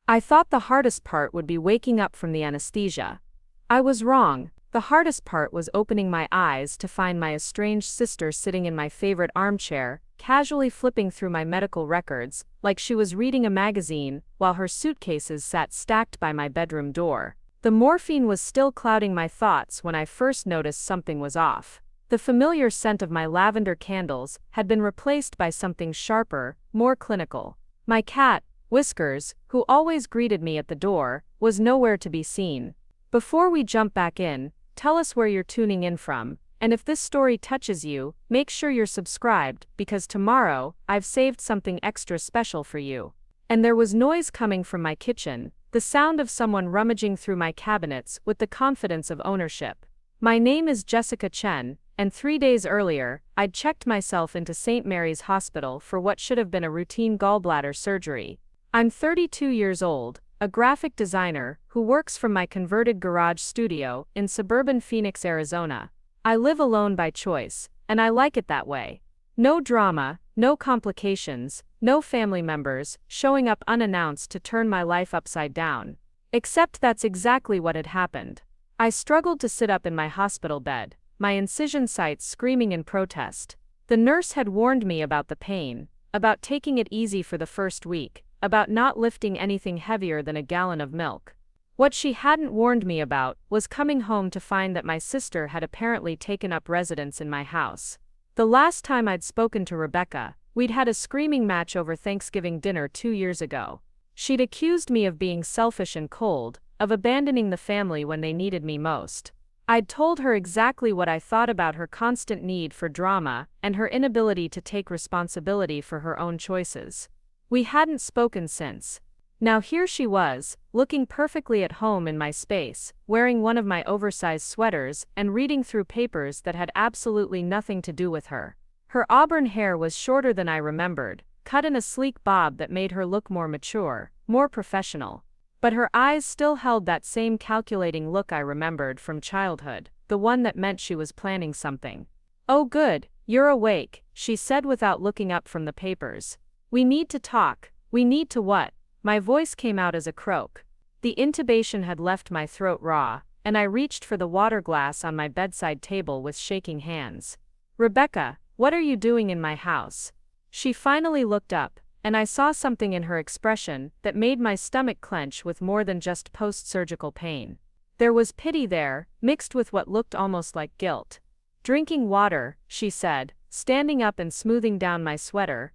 I thought the hardest part would be waking up from the anesthesia. I was wrong. The hardest part was opening my eyes to find my estranged sister sitting in my favorite armchair, casually flipping through my medical records, like she was reading a magazine, while her suitcases sat stacked by my bedroom door. The morphine was still clouding my thoughts when I first noticed something was off. The familiar scent of my lavender candles had been replaced by something sharper, more clinical. My cat, Whiskers, who always greeted me at the door, was nowhere to be seen. Before we jump back in, tell us where you're tuning in from, and if this story touches you, make sure you're subscribed, because tomorrow, I've saved something extra special for you. And there was noise coming from my kitchen, the sound of someone rummaging through my cabinets with the confidence of ownership. My name is Jessica Chen, and 3 days earlier, I'd checked myself into St. Mary's Hospital for what should have been a routine gallbladder surgery. I'm 32 years old, a graphic designer who works from my converted garage studio in suburban Phoenix, Arizona. I live alone by choice, and I like it that way. No drama, no complications, no family members showing up unannounced to turn my life upside down. Except that's exactly what had happened. I struggled to sit up in my hospital bed, my incision sites screaming in protest. The nurse had warned me about the pain, about taking it easy for the first week, about not lifting anything heavier than a gallon of milk. What she hadn't warned me about was coming home to find that my sister had apparently taken up residence in my house. The last time I'd spoken to Rebecca, we'd had a screaming match over Thanksgiving dinner 2 years ago. She'd accused me of being selfish and cold, of abandoning the family when they needed me most. I'd told her exactly what I thought about her constant need for drama and her inability to take responsibility for her own choices. We hadn't spoken since. Now here she was, looking perfectly at home in my space, wearing one of my oversized sweaters and reading through papers that had absolutely nothing to do with her. Her auburn hair was shorter than I remembered, cut in a sleek bob that made her look more mature, more professional. But her eyes still held that same calculating look I remembered from childhood, the one that meant she was planning something. "Oh good, you're awake," she said without looking up from the papers. "We need to talk." "We need to what?" My voice came out as a croak. The intubation had left my throat raw, and I reached for the water glass on my bedside table with shaking hands. "Rebecca, what are you doing in my house?" She finally looked up, and I saw something in her expression that made my stomach clench with more than just post-surgical pain. There was pity there, mixed with what looked almost like guilt. "Drinking water," she said, standing up and smoothing down my sweater,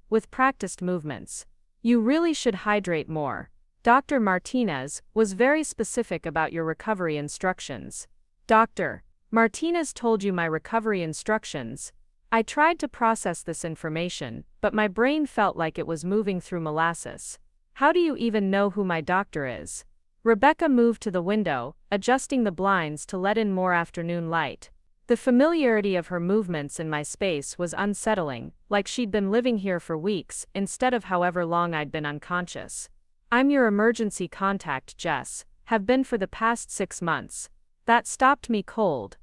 with practiced movements. "You really should hydrate more. Dr. Martinez was very specific about your recovery instructions." "Dr. Martinez told you my recovery instructions?" I tried to process this information, but my brain felt like it was moving through molasses. "How do you even know who my doctor is?" Rebecca moved to the window, adjusting the blinds to let in more afternoon light. The familiarity of her movements in my space was unsettling, like she'd been living here for weeks instead of however long I'd been unconscious. "I'm your emergency contact, Jess. Have been for the past 6 months. That stopped me cold."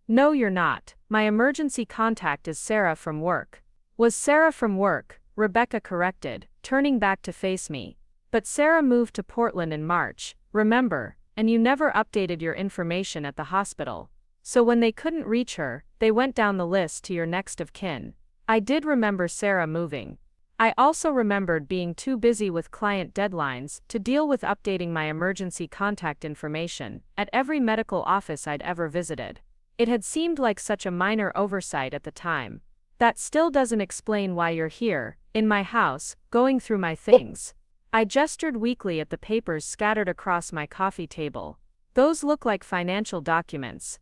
"No, you're not. My emergency contact is Sarah from work." "Was Sarah from work?" Rebecca corrected, turning back to face me. "But Sarah moved to Portland in March, remember, and you never updated your information at the hospital. So when they couldn't reach her, they went down the list to your next of kin." I did remember Sarah moving. I also remembered being too busy with client deadlines to deal with updating my emergency contact information at every medical office I'd ever visited. It had seemed like such a minor oversight at the time. "That still doesn't explain why you're here, in my house, going through my things." I gestured weakly at the papers scattered across my coffee table. "Those look like financial documents."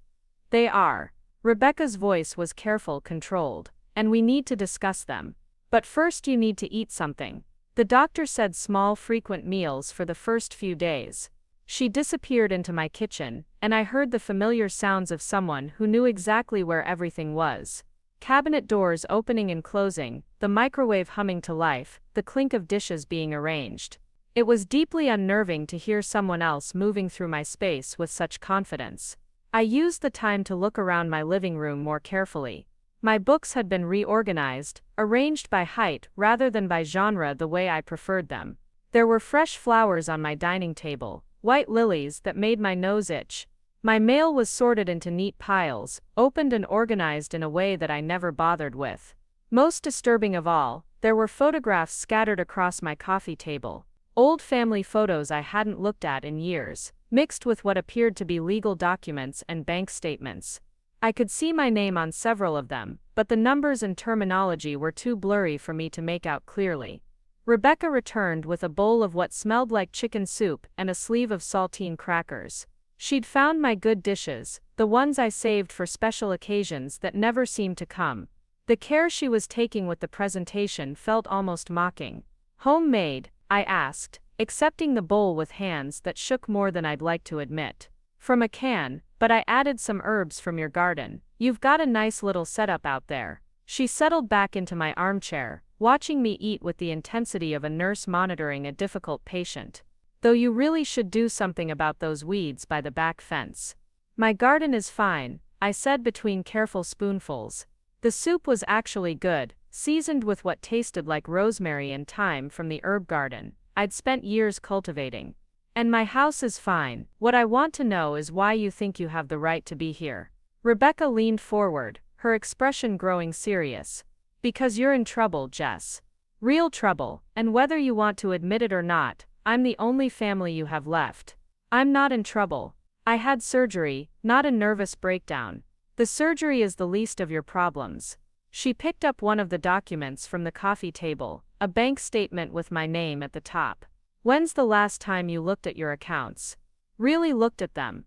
"They are." Rebecca's voice was careful, controlled. "And we need to discuss them. But first you need to eat something." The doctor said small, frequent meals for the first few days. She disappeared into my kitchen, and I heard the familiar sounds of someone who knew exactly where everything was. Cabinet doors opening and closing, the microwave humming to life, the clink of dishes being arranged. It was deeply unnerving to hear someone else moving through my space with such confidence. I used the time to look around my living room more carefully. My books had been reorganized, arranged by height rather than by genre the way I preferred them. There were fresh flowers on my dining table, white lilies that made my nose itch. My mail was sorted into neat piles, opened and organized in a way that I never bothered with. Most disturbing of all, there were photographs scattered across my coffee table. Old family photos I hadn't looked at in years, mixed with what appeared to be legal documents and bank statements. I could see my name on several of them, but the numbers and terminology were too blurry for me to make out clearly. Rebecca returned with a bowl of what smelled like chicken soup and a sleeve of saltine crackers. She'd found my good dishes, the ones I saved for special occasions that never seemed to come. The care she was taking with the presentation felt almost mocking. "Homemade?" I asked, accepting the bowl with hands that shook more than I'd like to admit. "From a can, but I added some herbs from your garden. You've got a nice little setup out there." She settled back into my armchair, watching me eat with the intensity of a nurse monitoring a difficult patient. "Though you really should do something about those weeds by the back fence." "My garden is fine," I said between careful spoonfuls. The soup was actually good, seasoned with what tasted like rosemary and thyme from the herb garden I'd spent years cultivating. "And my house is fine. What I want to know is why you think you have the right to be here." Rebecca leaned forward, her expression growing serious. "Because you're in trouble, Jess. Real trouble, and whether you want to admit it or not, I'm the only family you have left." "I'm not in trouble. I had surgery, not a nervous breakdown." "The surgery is the least of your problems." She picked up one of the documents from the coffee table, a bank statement with my name at the top. "When's the last time you looked at your accounts? Really looked at them?"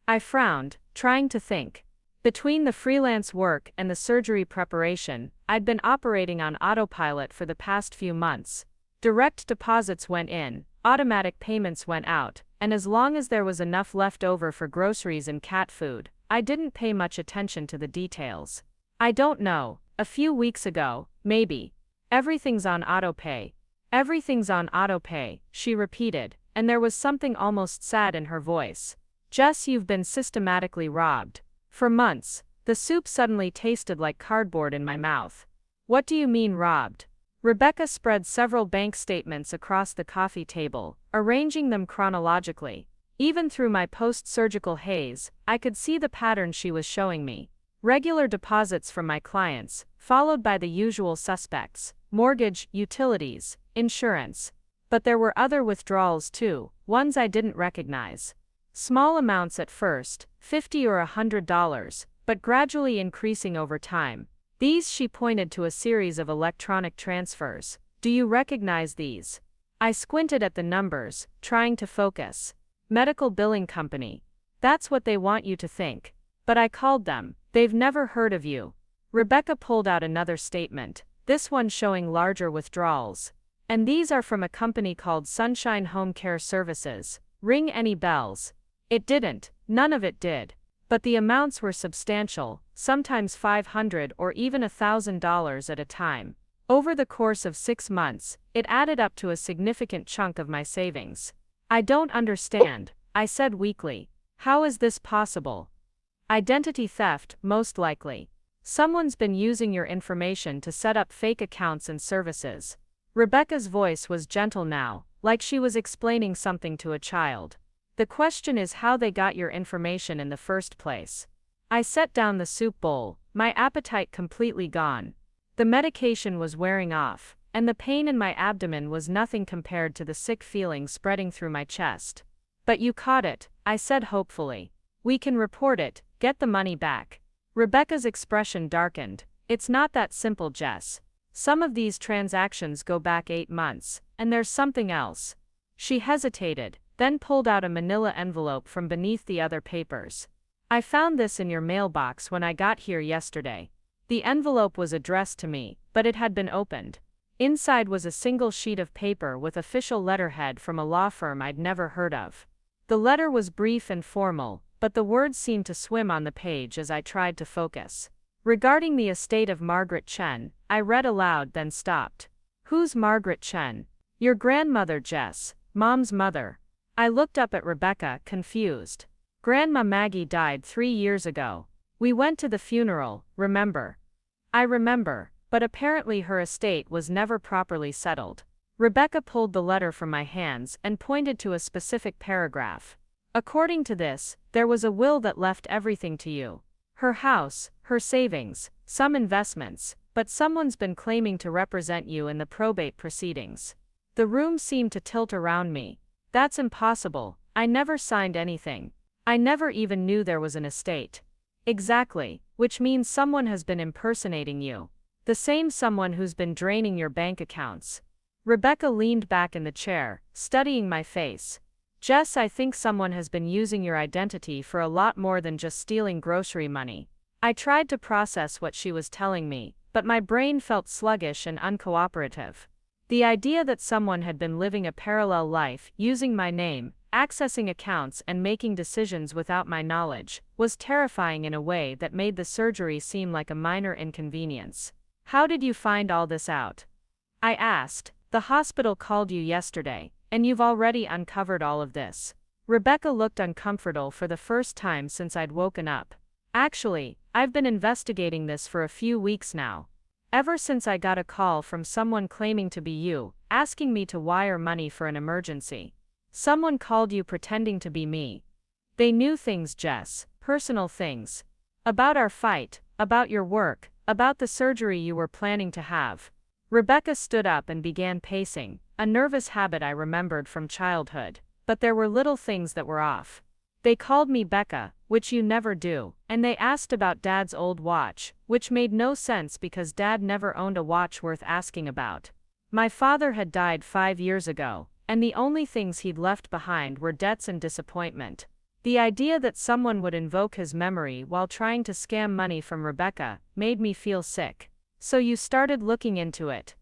I frowned, trying to think. Between the freelance work and the surgery preparation, I'd been operating on autopilot for the past few months. Direct deposits went in, automatic payments went out, and as long as there was enough left over for groceries and cat food, I didn't pay much attention to the details. "I don't know. A few weeks ago, maybe. Everything's on autopay." "Everything's on autopay," she repeated, and there was something almost sad in her voice. "Jess, you've been systematically robbed." For months, the soup suddenly tasted like cardboard in my mouth. "What do you mean robbed?" Rebecca spread several bank statements across the coffee table, arranging them chronologically. Even through my post-surgical haze, I could see the pattern she was showing me. Regular deposits from my clients, followed by the usual suspects: mortgage, utilities, insurance. But there were other withdrawals too, ones I didn't recognize. Small amounts at first, $50 or $100, but gradually increasing over time. "These," she pointed to a series of electronic transfers. "Do you recognize these?" I squinted at the numbers, trying to focus. "Medical billing company. That's what they want you to think. But I called them. They've never heard of you." Rebecca pulled out another statement, this one showing larger withdrawals. "And these are from a company called Sunshine Home Care Services. Ring any bells?" It didn't, none of it did. But the amounts were substantial, sometimes $500 or even $1,000 at a time. Over the course of 6 months, it added up to a significant chunk of my savings. "I don't understand," I said weakly. "How is this possible?" "Identity theft, most likely. Someone's been using your information to set up fake accounts and services." Rebecca's voice was gentle now, like she was explaining something to a child. "The question is how they got your information in the first place." I set down the soup bowl, my appetite completely gone. The medication was wearing off, and the pain in my abdomen was nothing compared to the sick feeling spreading through my chest. "But you caught it," I said hopefully. "We can report it, get the money back." Rebecca's expression darkened. "It's not that simple, Jess. Some of these transactions go back 8 months, and there's something else." She hesitated, then pulled out a manila envelope from beneath the other papers. "I found this in your mailbox when I got here yesterday." The envelope was addressed to me, but it had been opened. Inside was a single sheet of paper with official letterhead from a law firm I'd never heard of. The letter was brief and formal, but the words seemed to swim on the page as I tried to focus. "Regarding the estate of Margaret Chen," I read aloud, then stopped. "Who's Margaret Chen?" "Your grandmother, Jess. Mom's mother." I looked up at Rebecca, confused. "Grandma Maggie died 3 years ago. We went to the funeral, remember?" "I remember, but apparently her estate was never properly settled." Rebecca pulled the letter from my hands and pointed to a specific paragraph. According to this, there was a will that left everything to you. Her house, her savings, some investments, but someone's been claiming to represent you in the probate proceedings. The room seemed to tilt around me. That's impossible. I never signed anything. I never even knew there was an estate. Exactly, which means someone has been impersonating you. The same someone who's been draining your bank accounts. Rebecca leaned back in the chair, studying my face. Jess, I think someone has been using your identity for a lot more than just stealing grocery money. I tried to process what she was telling me, but my brain felt sluggish and uncooperative. The idea that someone had been living a parallel life, using my name, accessing accounts and making decisions without my knowledge, was terrifying in a way that made the surgery seem like a minor inconvenience. How did you find all this out? I asked. The hospital called you yesterday, and you've already uncovered all of this. Rebecca looked uncomfortable for the first time since I'd woken up. Actually, I've been investigating this for a few weeks now. Ever since I got a call from someone claiming to be you, asking me to wire money for an emergency. Someone called you pretending to be me. They knew things, Jess, personal things. About our fight, about your work, about the surgery you were planning to have. Rebecca stood up and began pacing, a nervous habit I remembered from childhood. But there were little things that were off. They called me Becca, which you never do, and they asked about Dad's old watch, which made no sense because Dad never owned a watch worth asking about. My father had died 5 years ago, and the only things he'd left behind were debts and disappointment. The idea that someone would invoke his memory while trying to scam money from Rebecca made me feel sick. So you started looking into it.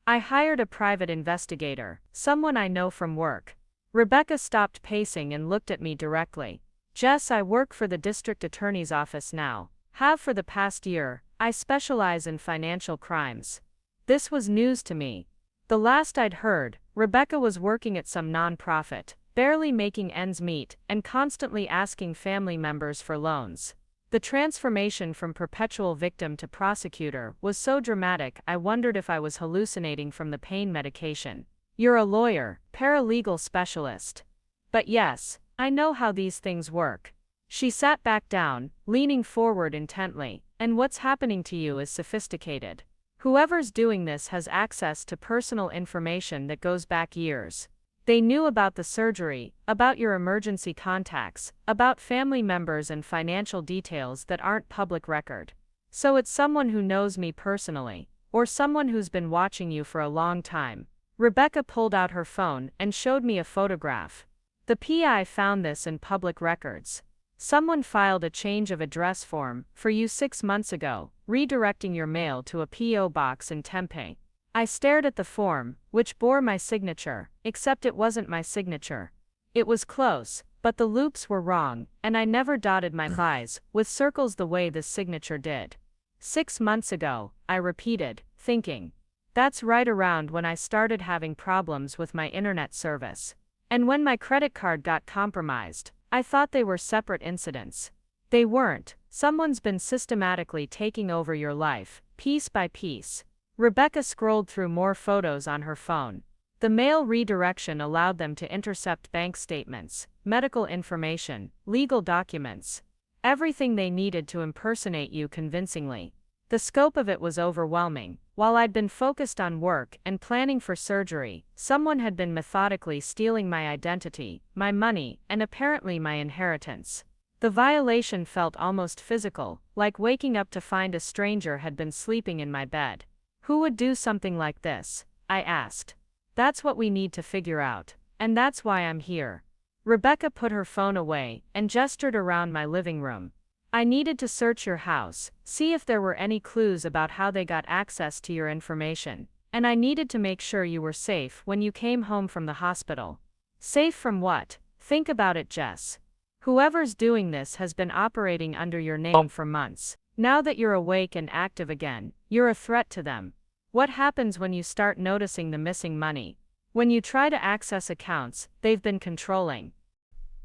I hired a private investigator, someone I know from work. Rebecca stopped pacing and looked at me directly. Jess, I work for the district attorney's office now. Have for the past year. I specialize in financial crimes. This was news to me. The last I'd heard, Rebecca was working at some nonprofit, barely making ends meet, and constantly asking family members for loans. The transformation from perpetual victim to prosecutor was so dramatic I wondered if I was hallucinating from the pain medication. You're a lawyer, paralegal specialist. But yes, I know how these things work. She sat back down, leaning forward intently, and what's happening to you is sophisticated. Whoever's doing this has access to personal information that goes back years. They knew about the surgery, about your emergency contacts, about family members and financial details that aren't public record. So it's someone who knows me personally, or someone who's been watching you for a long time. Rebecca pulled out her phone and showed me a photograph. The PI found this in public records. Someone filed a change of address form for you 6 months ago, redirecting your mail to a P.O. box in Tempe. I stared at the form, which bore my signature, except it wasn't my signature. It was close, but the loops were wrong, and I never dotted my I's with circles the way this signature did. 6 months ago, I repeated, thinking. That's right around when I started having problems with my internet service. And when my credit card got compromised, I thought they were separate incidents. They weren't. Someone's been systematically taking over your life, piece by piece. Rebecca scrolled through more photos on her phone. The mail redirection allowed them to intercept bank statements, medical information, legal documents. Everything they needed to impersonate you convincingly. The scope of it was overwhelming. While I'd been focused on work and planning for surgery, someone had been methodically stealing my identity, my money, and apparently my inheritance. The violation felt almost physical, like waking up to find a stranger had been sleeping in my bed. Who would do something like this? I asked. That's what we need to figure out, and that's why I'm here. Rebecca put her phone away and gestured around my living room. I needed to search your house, see if there were any clues about how they got access to your information, and I needed to make sure you were safe when you came home from the hospital. Safe from what? Think about it, Jess. Whoever's doing this has been operating under your name for months. Now that you're awake and active again, you're a threat to them. What happens when you start noticing the missing money? When you try to access accounts they've been controlling.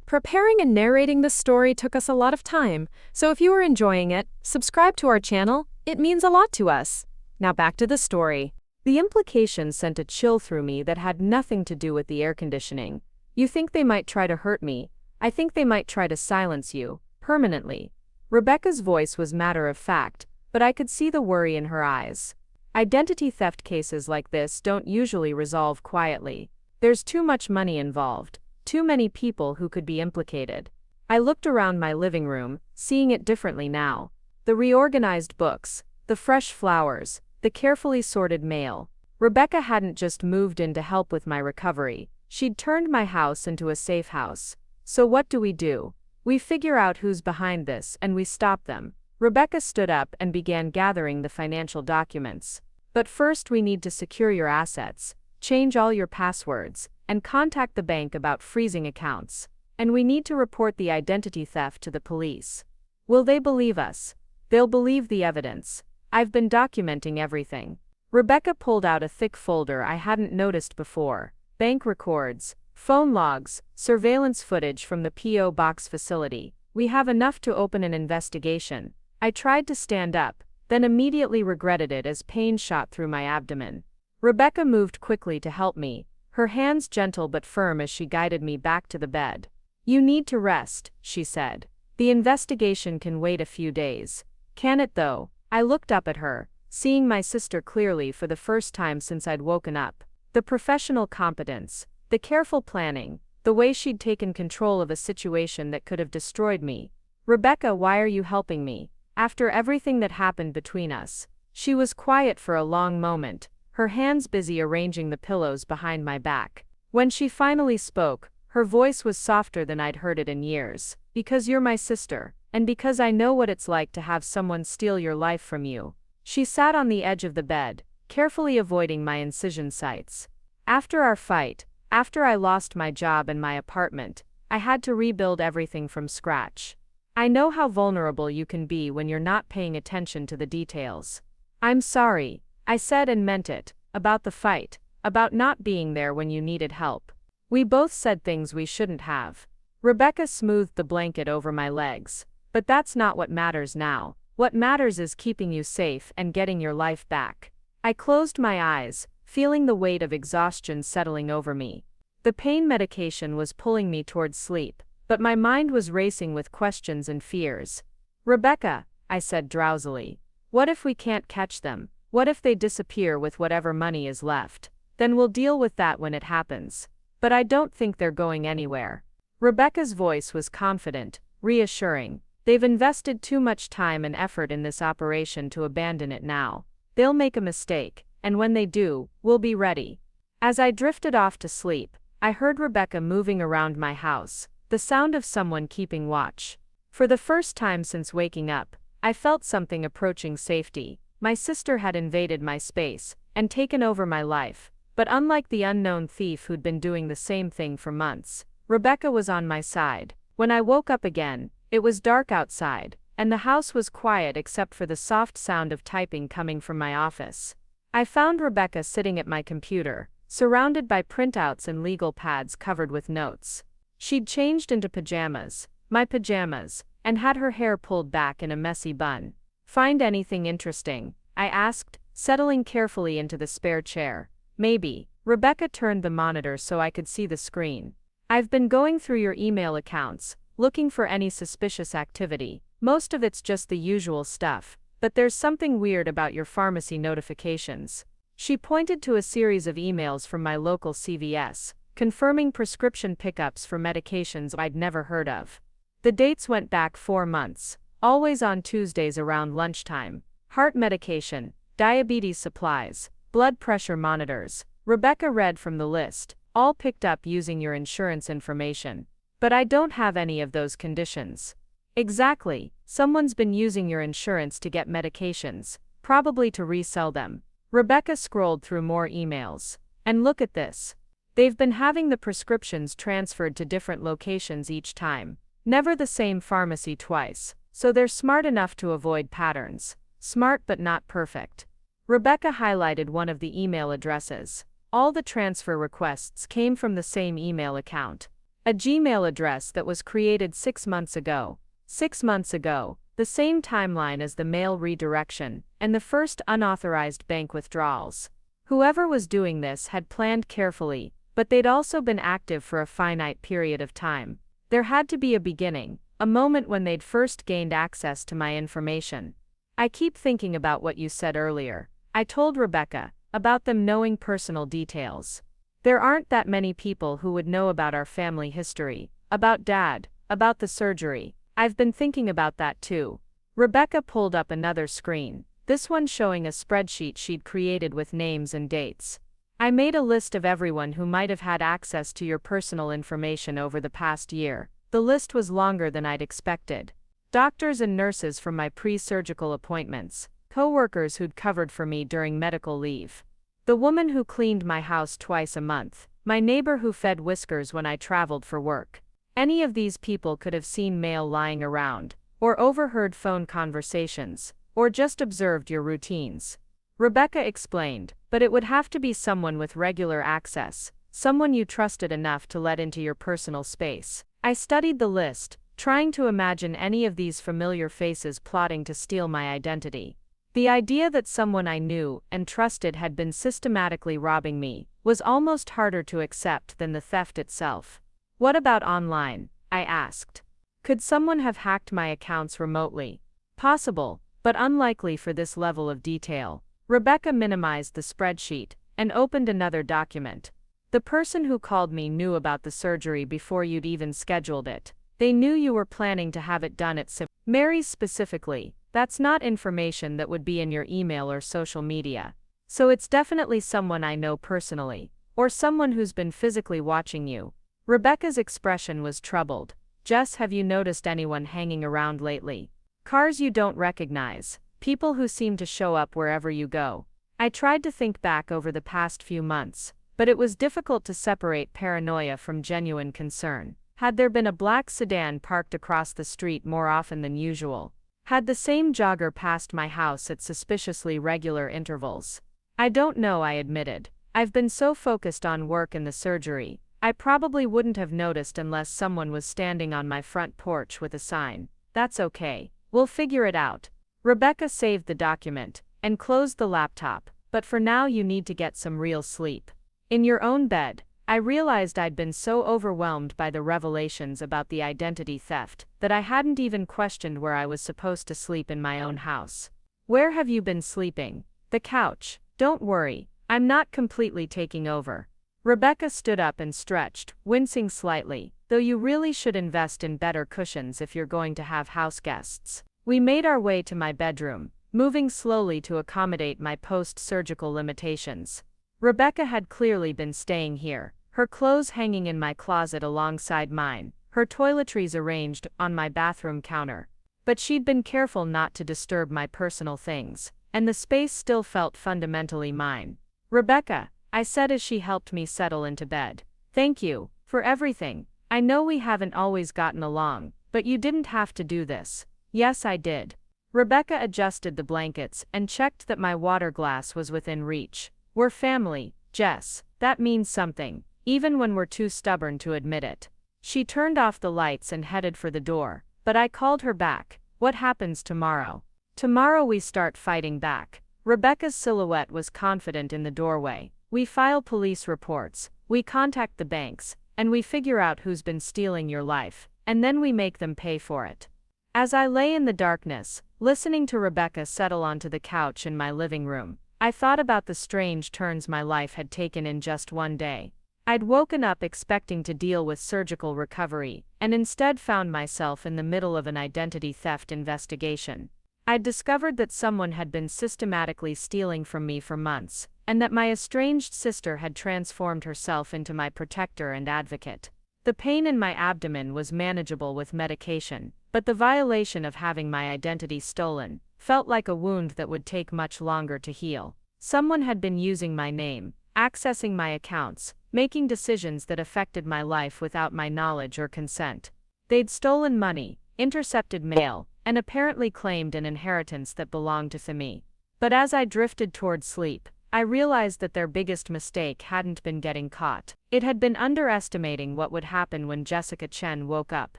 Preparing and narrating this story took us a lot of time, so if you are enjoying it, subscribe to our channel, it means a lot to us. Now back to the story. The implication sent a chill through me that had nothing to do with the air conditioning. You think they might try to hurt me? I think they might try to silence you, permanently. Rebecca's voice was matter of fact, but I could see the worry in her eyes. Identity theft cases like this don't usually resolve quietly. There's too much money involved, too many people who could be implicated. I looked around my living room, seeing it differently now. The reorganized books, the fresh flowers, the carefully sorted mail. Rebecca hadn't just moved in to help with my recovery, she'd turned my house into a safe house. So what do? We figure out who's behind this and we stop them. Rebecca stood up and began gathering the financial documents. But first we need to secure your assets, change all your passwords, and contact the bank about freezing accounts. And we need to report the identity theft to the police. Will they believe us? They'll believe the evidence. I've been documenting everything. Rebecca pulled out a thick folder I hadn't noticed before. Bank records, phone logs, surveillance footage from the P.O. Box facility. We have enough to open an investigation. I tried to stand up, then immediately regretted it as pain shot through my abdomen. Rebecca moved quickly to help me, her hands gentle but firm as she guided me back to the bed. You need to rest, she said. The investigation can wait a few days. Can it though? I looked up at her, seeing my sister clearly for the first time since I'd woken up. The professional competence, the careful planning, the way she'd taken control of a situation that could have destroyed me. Rebecca, why are you helping me? After everything that happened between us. She was quiet for a long moment, her hands busy arranging the pillows behind my back. When she finally spoke, her voice was softer than I'd heard it in years. Because you're my sister, and because I know what it's like to have someone steal your life from you. She sat on the edge of the bed, carefully avoiding my incision sites. After our fight, after I lost my job and my apartment, I had to rebuild everything from scratch. I know how vulnerable you can be when you're not paying attention to the details. I'm sorry, I said and meant it, about the fight, about not being there when you needed help. We both said things we shouldn't have. Rebecca smoothed the blanket over my legs. But that's not what matters now. What matters is keeping you safe and getting your life back. I closed my eyes, feeling the weight of exhaustion settling over me. The pain medication was pulling me towards sleep, but my mind was racing with questions and fears. Rebecca, I said drowsily, what if we can't catch them? What if they disappear with whatever money is left? Then we'll deal with that when it happens. But I don't think they're going anywhere. Rebecca's voice was confident, reassuring. They've invested too much time and effort in this operation to abandon it now. They'll make a mistake, and when they do, we'll be ready. As I drifted off to sleep, I heard Rebecca moving around my house, the sound of someone keeping watch. For the first time since waking up, I felt something approaching safety. My sister had invaded my space and taken over my life, but unlike the unknown thief who'd been doing the same thing for months, Rebecca was on my side. When I woke up again, it was dark outside, and the house was quiet except for the soft sound of typing coming from my office. I found Rebecca sitting at my computer, surrounded by printouts and legal pads covered with notes. She'd changed into pajamas, my pajamas, and had her hair pulled back in a messy bun. Find anything interesting? I asked, settling carefully into the spare chair. Maybe. Rebecca turned the monitor so I could see the screen. I've been going through your email accounts, looking for any suspicious activity. Most of it's just the usual stuff, but there's something weird about your pharmacy notifications. She pointed to a series of emails from my local CVS, confirming prescription pickups for medications I'd never heard of. The dates went back 4 months, always on Tuesdays around lunchtime. Heart medication, diabetes supplies, blood pressure monitors. Rebecca read from the list, all picked up using your insurance information. But I don't have any of those conditions. Exactly, someone's been using your insurance to get medications, probably to resell them. Rebecca scrolled through more emails. And look at this. They've been having the prescriptions transferred to different locations each time. Never the same pharmacy twice, so they're smart enough to avoid patterns. Smart but not perfect. Rebecca highlighted one of the email addresses. All the transfer requests came from the same email account. A Gmail address that was created 6 months ago. 6 months ago, the same timeline as the mail redirection, and the first unauthorized bank withdrawals. Whoever was doing this had planned carefully, but they'd also been active for a finite period of time. There had to be a beginning, a moment when they'd first gained access to my information. I keep thinking about what you said earlier. I told Rebecca about them knowing personal details. There aren't that many people who would know about our family history, about Dad, about the surgery. I've been thinking about that too. Rebecca pulled up another screen, this one showing a spreadsheet she'd created with names and dates. I made a list of everyone who might have had access to your personal information over the past year. The list was longer than I'd expected. Doctors and nurses from my pre-surgical appointments, co-workers who'd covered for me during medical leave, the woman who cleaned my house twice a month, my neighbor who fed Whiskers when I traveled for work. Any of these people could have seen mail lying around, or overheard phone conversations, or just observed your routines. Rebecca explained, but it would have to be someone with regular access, someone you trusted enough to let into your personal space. I studied the list, trying to imagine any of these familiar faces plotting to steal my identity. The idea that someone I knew and trusted had been systematically robbing me was almost harder to accept than the theft itself. What about online? I asked. Could someone have hacked my accounts remotely? Possible, but unlikely for this level of detail. Rebecca minimized the spreadsheet and opened another document. The person who called me knew about the surgery before you'd even scheduled it. They knew you were planning to have it done at Mary's specifically. That's not information that would be in your email or social media. So it's definitely someone I know personally, or someone who's been physically watching you. Rebecca's expression was troubled. Jess, have you noticed anyone hanging around lately? Cars you don't recognize, people who seem to show up wherever you go. I tried to think back over the past few months, but it was difficult to separate paranoia from genuine concern. Had there been a black sedan parked across the street more often than usual? Had the same jogger passed my house at suspiciously regular intervals? I don't know, I admitted. I've been so focused on work and the surgery, I probably wouldn't have noticed unless someone was standing on my front porch with a sign. That's okay. We'll figure it out. Rebecca saved the document and closed the laptop, but for now you need to get some real sleep. In your own bed. I realized I'd been so overwhelmed by the revelations about the identity theft that I hadn't even questioned where I was supposed to sleep in my own house. Where have you been sleeping? The couch. Don't worry, I'm not completely taking over. Rebecca stood up and stretched, wincing slightly, though you really should invest in better cushions if you're going to have house guests. We made our way to my bedroom, moving slowly to accommodate my post-surgical limitations. Rebecca had clearly been staying here, her clothes hanging in my closet alongside mine, her toiletries arranged on my bathroom counter. But she'd been careful not to disturb my personal things, and the space still felt fundamentally mine. Rebecca, I said as she helped me settle into bed. Thank you for everything. I know we haven't always gotten along, but you didn't have to do this. Yes, I did. Rebecca adjusted the blankets and checked that my water glass was within reach. We're family, Jess. That means something, even when we're too stubborn to admit it. She turned off the lights and headed for the door, but I called her back. What happens tomorrow? Tomorrow we start fighting back. Rebecca's silhouette was confident in the doorway. We file police reports, we contact the banks, and we figure out who's been stealing your life, and then we make them pay for it. As I lay in the darkness, listening to Rebecca settle onto the couch in my living room, I thought about the strange turns my life had taken in just one day. I'd woken up expecting to deal with surgical recovery, and instead found myself in the middle of an identity theft investigation. I'd discovered that someone had been systematically stealing from me for months, and that my estranged sister had transformed herself into my protector and advocate. The pain in my abdomen was manageable with medication, but the violation of having my identity stolen felt like a wound that would take much longer to heal. Someone had been using my name, accessing my accounts, making decisions that affected my life without my knowledge or consent. They'd stolen money, intercepted mail, and apparently claimed an inheritance that belonged to me. But as I drifted toward sleep, I realized that their biggest mistake hadn't been getting caught. It had been underestimating what would happen when Jessica Chen woke up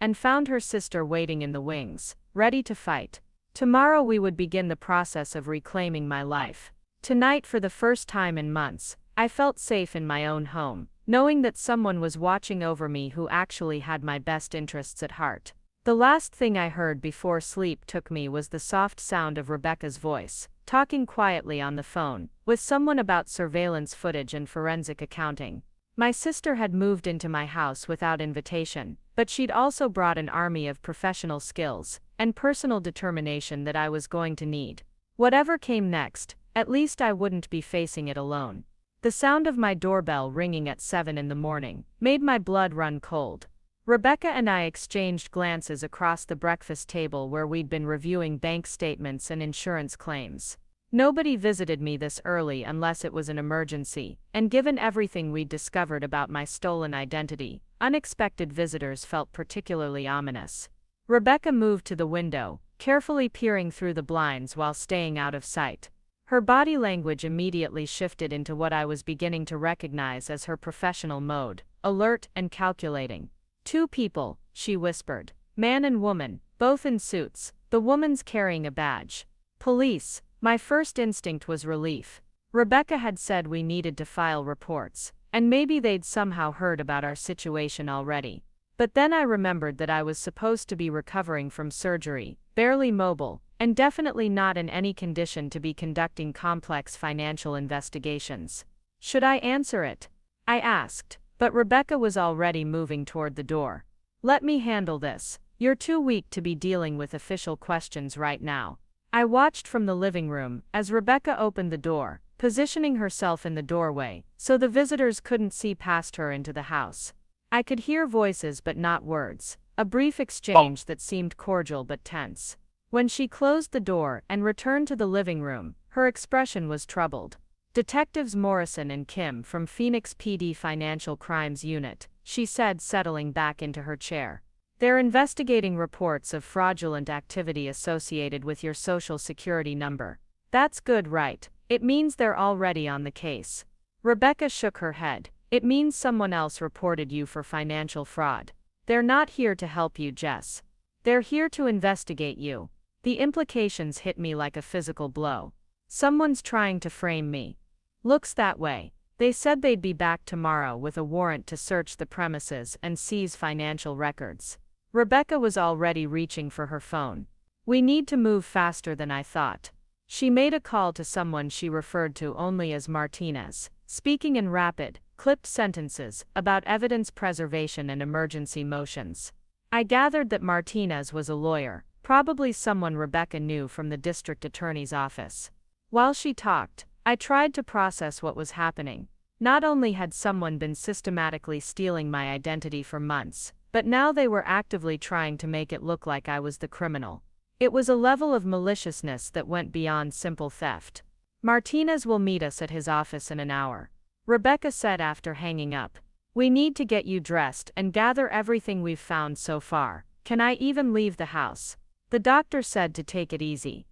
and found her sister waiting in the wings, ready to fight. Tomorrow we would begin the process of reclaiming my life. Tonight, for the first time in months, I felt safe in my own home, knowing that someone was watching over me who actually had my best interests at heart. The last thing I heard before sleep took me was the soft sound of Rebecca's voice, talking quietly on the phone, with someone about surveillance footage and forensic accounting. My sister had moved into my house without invitation, but she'd also brought an army of professional skills and personal determination that I was going to need. Whatever came next, at least I wouldn't be facing it alone. The sound of my doorbell ringing at 7 in the morning made my blood run cold. Rebecca and I exchanged glances across the breakfast table where we'd been reviewing bank statements and insurance claims. Nobody visited me this early unless it was an emergency, and given everything we'd discovered about my stolen identity, unexpected visitors felt particularly ominous. Rebecca moved to the window, carefully peering through the blinds while staying out of sight. Her body language immediately shifted into what I was beginning to recognize as her professional mode, alert and calculating. "Two people," she whispered. "Man and woman, both in suits, the woman's carrying a badge. Police." My first instinct was relief. Rebecca had said we needed to file reports, and maybe they'd somehow heard about our situation already. But then I remembered that I was supposed to be recovering from surgery, barely mobile, and definitely not in any condition to be conducting complex financial investigations. Should I answer it? I asked, but Rebecca was already moving toward the door. "Let me handle this. You're too weak to be dealing with official questions right now." I watched from the living room as Rebecca opened the door, positioning herself in the doorway so the visitors couldn't see past her into the house. I could hear voices but not words, a brief exchange that seemed cordial but tense. When she closed the door and returned to the living room, her expression was troubled. "Detectives Morrison and Kim from Phoenix PD Financial Crimes Unit," she said, settling back into her chair. "They're investigating reports of fraudulent activity associated with your Social Security number." "That's good, right? It means they're already on the case." Rebecca shook her head. "It means someone else reported you for financial fraud. They're not here to help you, Jess. They're here to investigate you." The implications hit me like a physical blow. Someone's trying to frame me. Looks that way. They said they'd be back tomorrow with a warrant to search the premises and seize financial records. Rebecca was already reaching for her phone. "We need to move faster than I thought." She made a call to someone she referred to only as Martinez, speaking in rapid, clipped sentences about evidence preservation and emergency motions. I gathered that Martinez was a lawyer, probably someone Rebecca knew from the district attorney's office. While she talked, I tried to process what was happening. Not only had someone been systematically stealing my identity for months, but now they were actively trying to make it look like I was the criminal. It was a level of maliciousness that went beyond simple theft. "Martinez will meet us at his office in an hour," Rebecca said after hanging up. "We need to get you dressed and gather everything we've found so far. Can I even leave the house? The doctor said to take it easy."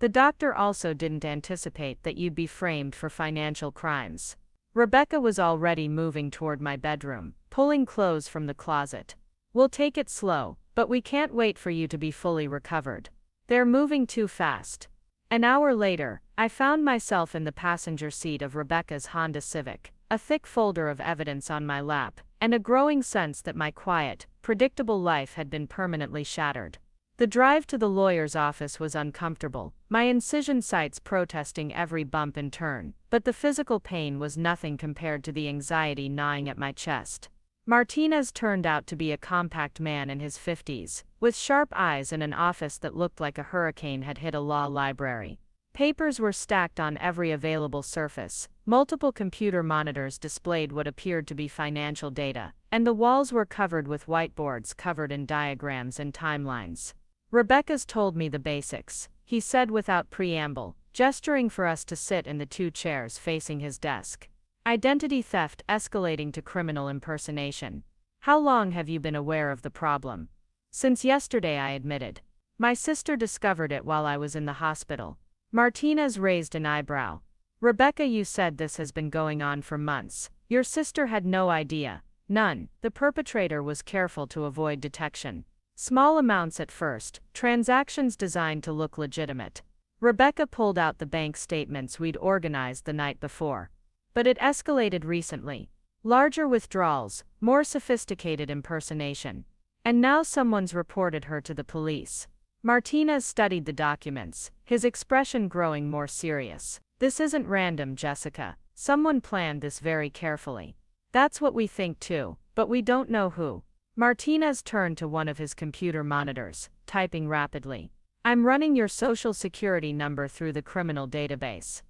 The doctor also didn't anticipate that you'd be framed for financial crimes. Rebecca was already moving toward my bedroom, pulling clothes from the closet. "We'll take it slow, but we can't wait for you to be fully recovered. They're moving too fast." An hour later, I found myself in the passenger seat of Rebecca's Honda Civic, a thick folder of evidence on my lap, and a growing sense that my quiet, predictable life had been permanently shattered. The drive to the lawyer's office was uncomfortable, my incision sites protesting every bump and turn, but the physical pain was nothing compared to the anxiety gnawing at my chest. Martinez turned out to be a compact man in his 50s, with sharp eyes and an office that looked like a hurricane had hit a law library. Papers were stacked on every available surface, multiple computer monitors displayed what appeared to be financial data, and the walls were covered with whiteboards covered in diagrams and timelines. "Rebecca's told me the basics," he said without preamble, gesturing for us to sit in the two chairs facing his desk. "Identity theft escalating to criminal impersonation. How long have you been aware of the problem?" "Since yesterday," I admitted. "My sister discovered it while I was in the hospital." Martinez raised an eyebrow. "Rebecca, you said this has been going on for months. Your sister had no idea." "None." The perpetrator was careful to avoid detection. "Small amounts at first, transactions designed to look legitimate." Rebecca pulled out the bank statements we'd organized the night before. But it escalated recently. Larger withdrawals, more sophisticated impersonation. And now someone's reported her to the police. Martinez studied the documents, his expression growing more serious. This isn't random, Jessica. Someone planned this very carefully. That's what we think too, but we don't know who. Martinez turned to one of his computer monitors, typing rapidly. I'm running your social security number through the criminal database.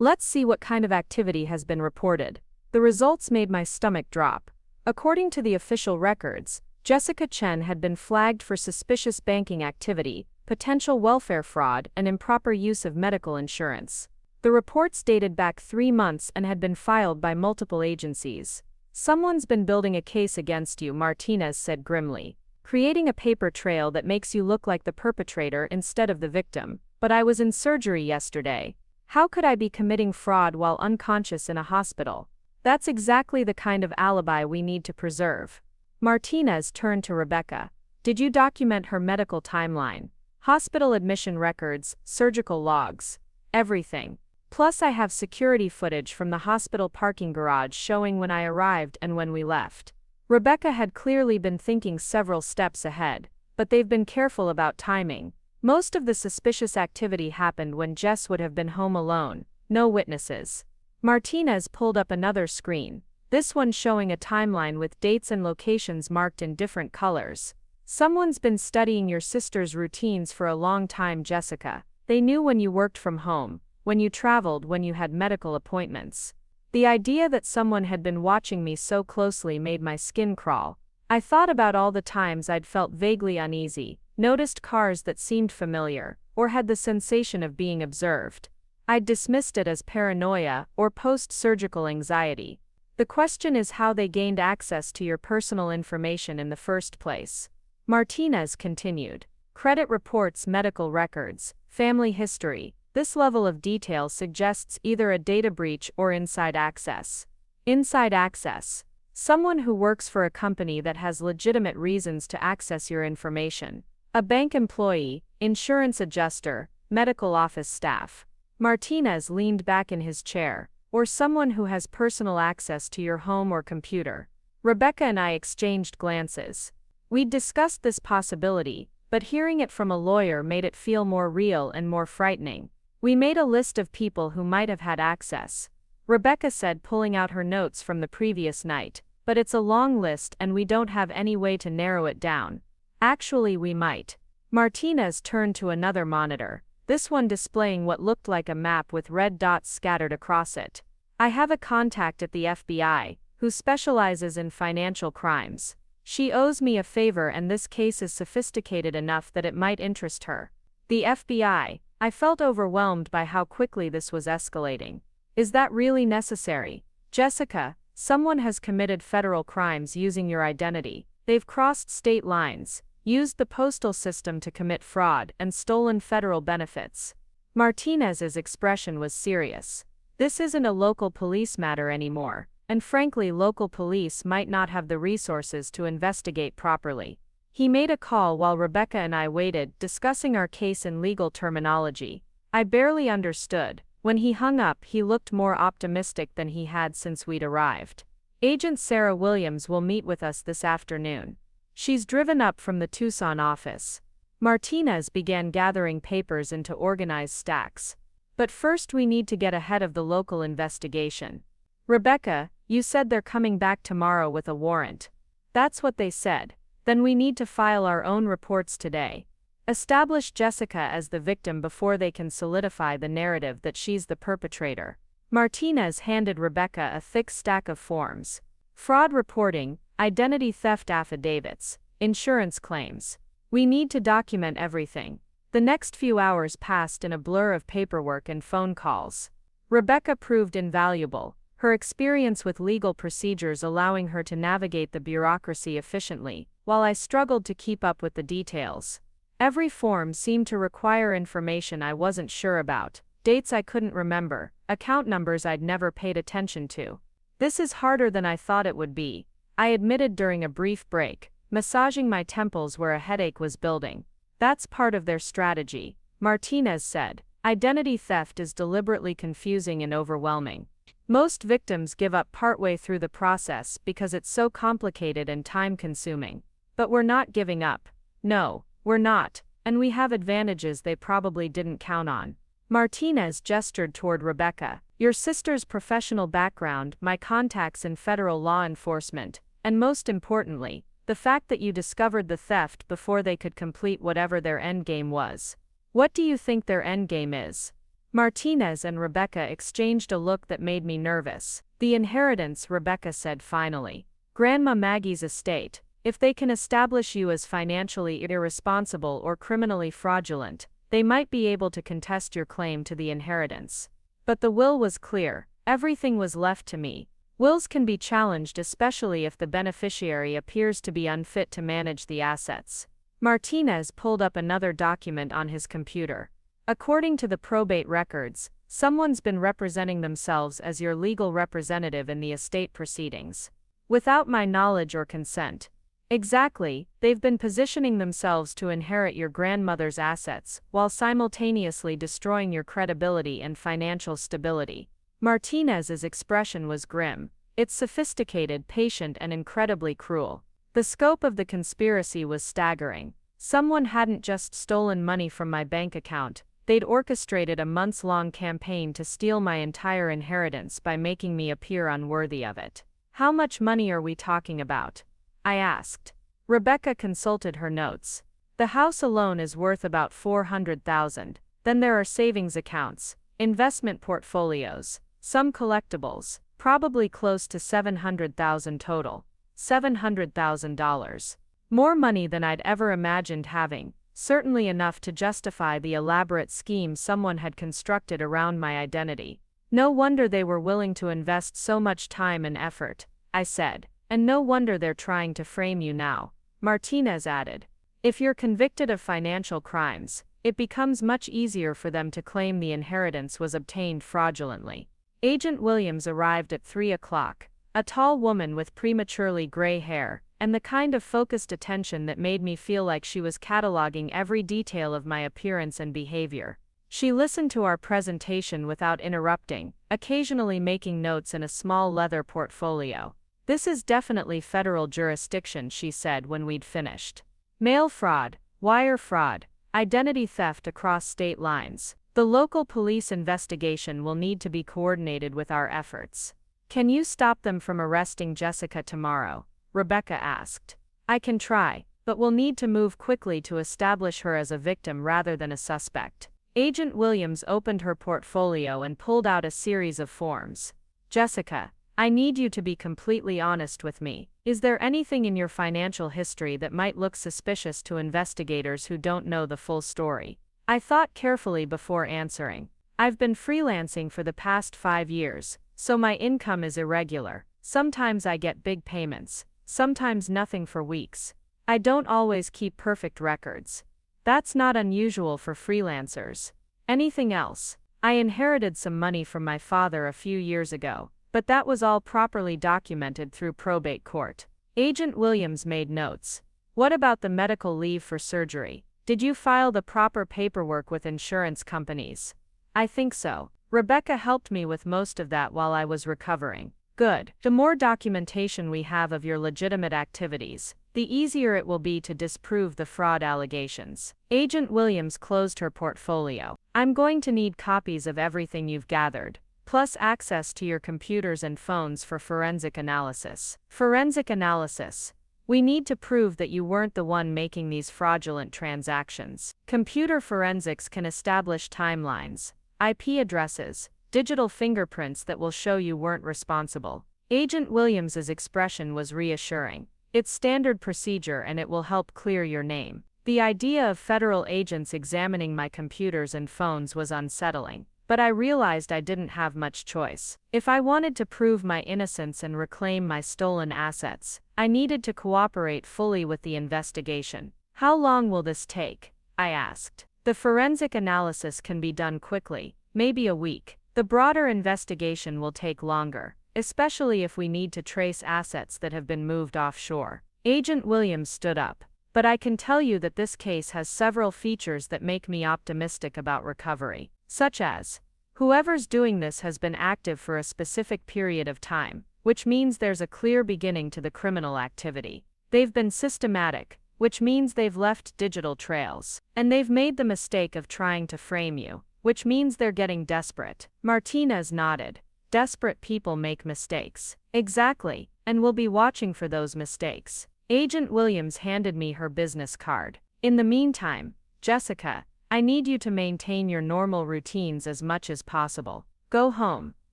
Let's see what kind of activity has been reported. The results made my stomach drop. According to the official records, Jessica Chen had been flagged for suspicious banking activity, potential welfare fraud, and improper use of medical insurance. The reports dated back 3 months and had been filed by multiple agencies. Someone's been building a case against you, Martinez said grimly, creating a paper trail that makes you look like the perpetrator instead of the victim. But I was in surgery yesterday. How could I be committing fraud while unconscious in a hospital? That's exactly the kind of alibi we need to preserve. Martinez turned to Rebecca. Did you document her medical timeline? Hospital admission records, surgical logs, everything. Plus I have security footage from the hospital parking garage showing when I arrived and when we left. Rebecca had clearly been thinking several steps ahead, but they've been careful about timing. Most of the suspicious activity happened when Jess would have been home alone, no witnesses. Martinez pulled up another screen, this one showing a timeline with dates and locations marked in different colors. Someone's been studying your sister's routines for a long time, Jessica. They knew when you worked from home, when you traveled, when you had medical appointments. The idea that someone had been watching me so closely made my skin crawl. I thought about all the times I'd felt vaguely uneasy, noticed cars that seemed familiar, or had the sensation of being observed. I'd dismissed it as paranoia or post-surgical anxiety. The question is how they gained access to your personal information in the first place. Martinez continued. Credit reports, medical records, family history. This level of detail suggests either a data breach or inside access. Inside access. Someone who works for a company that has legitimate reasons to access your information. A bank employee, insurance adjuster, medical office staff. Martinez leaned back in his chair. Or someone who has personal access to your home or computer. Rebecca and I exchanged glances. We'd discussed this possibility, but hearing it from a lawyer made it feel more real and more frightening. We made a list of people who might have had access. Rebecca said, pulling out her notes from the previous night, but it's a long list and we don't have any way to narrow it down. Actually, we might. Martinez turned to another monitor, this one displaying what looked like a map with red dots scattered across it. I have a contact at the FBI, who specializes in financial crimes. She owes me a favor and this case is sophisticated enough that it might interest her. The FBI. I felt overwhelmed by how quickly this was escalating. Is that really necessary? Jessica, someone has committed federal crimes using your identity. They've crossed state lines, used the postal system to commit fraud, and stolen federal benefits. Martinez's expression was serious. This isn't a local police matter anymore, and frankly, local police might not have the resources to investigate properly. He made a call while Rebecca and I waited, discussing our case in legal terminology. I barely understood. When he hung up, he looked more optimistic than he had since we'd arrived. Agent Sarah Williams will meet with us this afternoon. She's driven up from the Tucson office. Martinez began gathering papers into organized stacks. But first we need to get ahead of the local investigation. Rebecca, you said they're coming back tomorrow with a warrant. That's what they said. Then we need to file our own reports today. Establish Jessica as the victim before they can solidify the narrative that she's the perpetrator. Martinez handed Rebecca a thick stack of forms. Fraud reporting, identity theft affidavits, insurance claims. We need to document everything. The next few hours passed in a blur of paperwork and phone calls. Rebecca proved invaluable, her experience with legal procedures allowing her to navigate the bureaucracy efficiently, while I struggled to keep up with the details. Every form seemed to require information I wasn't sure about, dates I couldn't remember, account numbers I'd never paid attention to. This is harder than I thought it would be, I admitted during a brief break, massaging my temples where a headache was building. That's part of their strategy, Martinez said, Identity theft is deliberately confusing and overwhelming. Most victims give up partway through the process because it's so complicated and time-consuming. But we're not giving up. No, we're not, and we have advantages they probably didn't count on. Martinez gestured toward Rebecca. Your sister's professional background, my contacts in federal law enforcement, and most importantly, the fact that you discovered the theft before they could complete whatever their endgame was. What do you think their endgame is? Martinez and Rebecca exchanged a look that made me nervous. The inheritance, Rebecca said finally. Grandma Maggie's estate. If they can establish you as financially irresponsible or criminally fraudulent, they might be able to contest your claim to the inheritance. But the will was clear. Everything was left to me. Wills can be challenged, especially if the beneficiary appears to be unfit to manage the assets. Martinez pulled up another document on his computer. According to the probate records, someone's been representing themselves as your legal representative in the estate proceedings. Without my knowledge or consent. Exactly, they've been positioning themselves to inherit your grandmother's assets, while simultaneously destroying your credibility and financial stability. Martinez's expression was grim. It's sophisticated, patient, and incredibly cruel. The scope of the conspiracy was staggering. Someone hadn't just stolen money from my bank account, they'd orchestrated a months-long campaign to steal my entire inheritance by making me appear unworthy of it. How much money are we talking about? I asked. Rebecca consulted her notes. The house alone is worth about $400,000. Then there are savings accounts, investment portfolios, some collectibles, probably close to $700,000 total. $700,000. More money than I'd ever imagined having, certainly enough to justify the elaborate scheme someone had constructed around my identity. No wonder they were willing to invest so much time and effort, I said, and no wonder they're trying to frame you now, Martinez added. If you're convicted of financial crimes, it becomes much easier for them to claim the inheritance was obtained fraudulently. Agent Williams arrived at 3 o'clock, a tall woman with prematurely gray hair, and the kind of focused attention that made me feel like she was cataloging every detail of my appearance and behavior. She listened to our presentation without interrupting, occasionally making notes in a small leather portfolio. This is definitely federal jurisdiction, she said when we'd finished. Mail fraud, wire fraud, identity theft across state lines. The local police investigation will need to be coordinated with our efforts. Can you stop them from arresting Jessica tomorrow? Rebecca asked. I can try, but we'll need to move quickly to establish her as a victim rather than a suspect. Agent Williams opened her portfolio and pulled out a series of forms. Jessica, I need you to be completely honest with me. Is there anything in your financial history that might look suspicious to investigators who don't know the full story? I thought carefully before answering. I've been freelancing for the past 5 years, so my income is irregular. Sometimes I get big payments, sometimes nothing for weeks. I don't always keep perfect records. That's not unusual for freelancers. Anything else? I inherited some money from my father a few years ago, but that was all properly documented through probate court. Agent Williams made notes. What about the medical leave for surgery? Did you file the proper paperwork with insurance companies? I think so. Rebecca helped me with most of that while I was recovering. Good. The more documentation we have of your legitimate activities, the easier it will be to disprove the fraud allegations. Agent Williams closed her portfolio. I'm going to need copies of everything you've gathered, plus access to your computers and phones for forensic analysis. Forensic analysis. We need to prove that you weren't the one making these fraudulent transactions. Computer forensics can establish timelines, IP addresses, digital fingerprints that will show you weren't responsible. Agent Williams's expression was reassuring. It's standard procedure and it will help clear your name. The idea of federal agents examining my computers and phones was unsettling, but I realized I didn't have much choice. If I wanted to prove my innocence and reclaim my stolen assets, I needed to cooperate fully with the investigation. How long will this take? I asked. The forensic analysis can be done quickly, maybe a week. The broader investigation will take longer, especially if we need to trace assets that have been moved offshore. Agent Williams stood up. But I can tell you that this case has several features that make me optimistic about recovery. such as, "Whoever's doing this has been active for a specific period of time," which means there's a clear beginning to the criminal activity. "They've been systematic," which means they've left digital trails. "And they've made the mistake of trying to frame you," which means they're getting desperate. Martinez nodded. "Desperate people make mistakes." "Exactly, and we'll be watching for those mistakes." Agent Williams handed me her business card. "In the meantime, Jessica, I need you to maintain your normal routines as much as possible. Go home,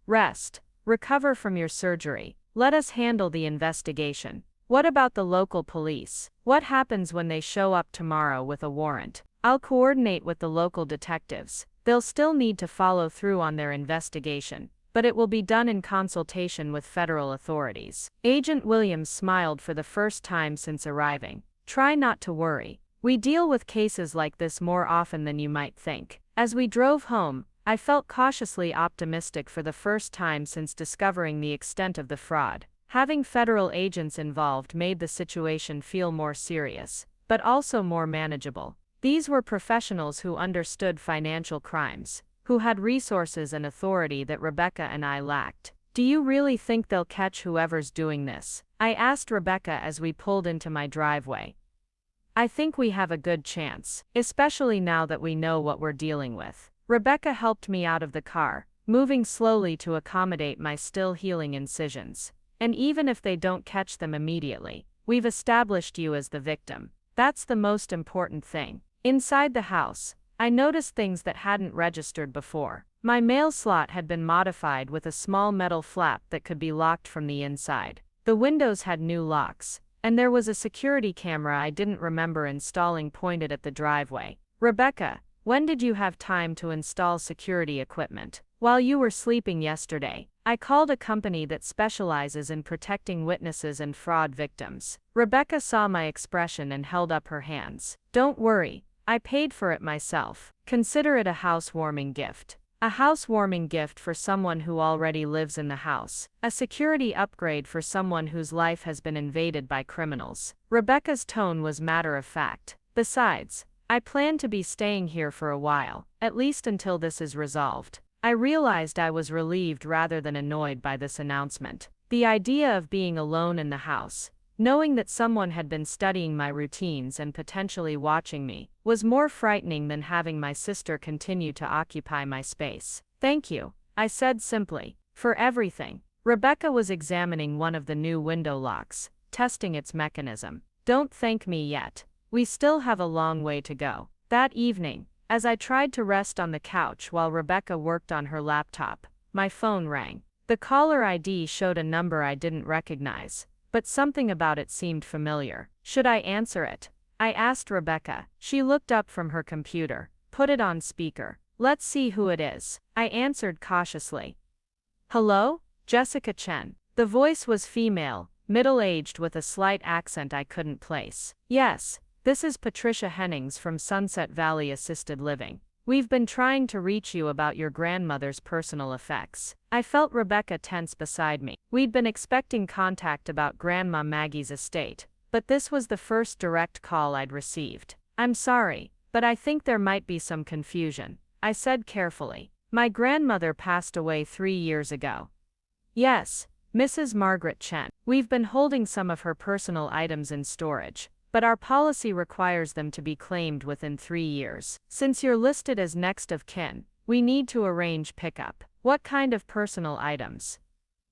rest, recover from your surgery. Let us handle the investigation." "What about the local police? What happens when they show up tomorrow with a warrant?" "I'll coordinate with the local detectives. They'll still need to follow through on their investigation, but it will be done in consultation with federal authorities." Agent Williams smiled for the first time since arriving. "Try not to worry. We deal with cases like this more often than you might think." As we drove home, I felt cautiously optimistic for the first time since discovering the extent of the fraud. Having federal agents involved made the situation feel more serious, but also more manageable. These were professionals who understood financial crimes, who had resources and authority that Rebecca and I lacked. "Do you really think they'll catch whoever's doing this?" I asked Rebecca as we pulled into my driveway. "I think we have a good chance, especially now that we know what we're dealing with." Rebecca helped me out of the car, moving slowly to accommodate my still healing incisions. "And even if they don't catch them immediately, we've established you as the victim. That's the most important thing." Inside the house, I noticed things that hadn't registered before. My mail slot had been modified with a small metal flap that could be locked from the inside. The windows had new locks, and there was a security camera I didn't remember installing pointed at the driveway. "Rebecca, when did you have time to install security equipment?" "While you were sleeping yesterday. I called a company that specializes in protecting witnesses and fraud victims." Rebecca saw my expression and held up her hands. "Don't worry, I paid for it myself. Consider it a housewarming gift." A housewarming gift for someone who already lives in the house. A security upgrade for someone whose life has been invaded by criminals. Rebecca's tone was matter of fact. "Besides, I plan to be staying here for a while, at least until this is resolved." I realized I was relieved rather than annoyed by this announcement. The idea of being alone in the house, knowing that someone had been studying my routines and potentially watching me, was more frightening than having my sister continue to occupy my space. "Thank you," I said simply, "for everything." Rebecca was examining one of the new window locks, testing its mechanism. "Don't thank me yet. We still have a long way to go." That evening, as I tried to rest on the couch while Rebecca worked on her laptop, my phone rang. The caller ID showed a number I didn't recognize, but something about it seemed familiar. "Should I answer it?" I asked Rebecca. She looked up from her computer, put it on speaker. "Let's see who it is." I answered cautiously. "Hello? Jessica Chen." The voice was female, middle-aged with a slight accent I couldn't place. "Yes. This is Patricia Hennings from Sunset Valley Assisted Living. We've been trying to reach you about your grandmother's personal effects." I felt Rebecca tense beside me. We'd been expecting contact about Grandma Maggie's estate, but this was the first direct call I'd received. "I'm sorry, but I think there might be some confusion," I said carefully. "My grandmother passed away 3 years ago." "Yes, Mrs. Margaret Chen. We've been holding some of her personal items in storage, but our policy requires them to be claimed within 3 years. Since you're listed as next of kin, we need to arrange pickup." "What kind of personal items?"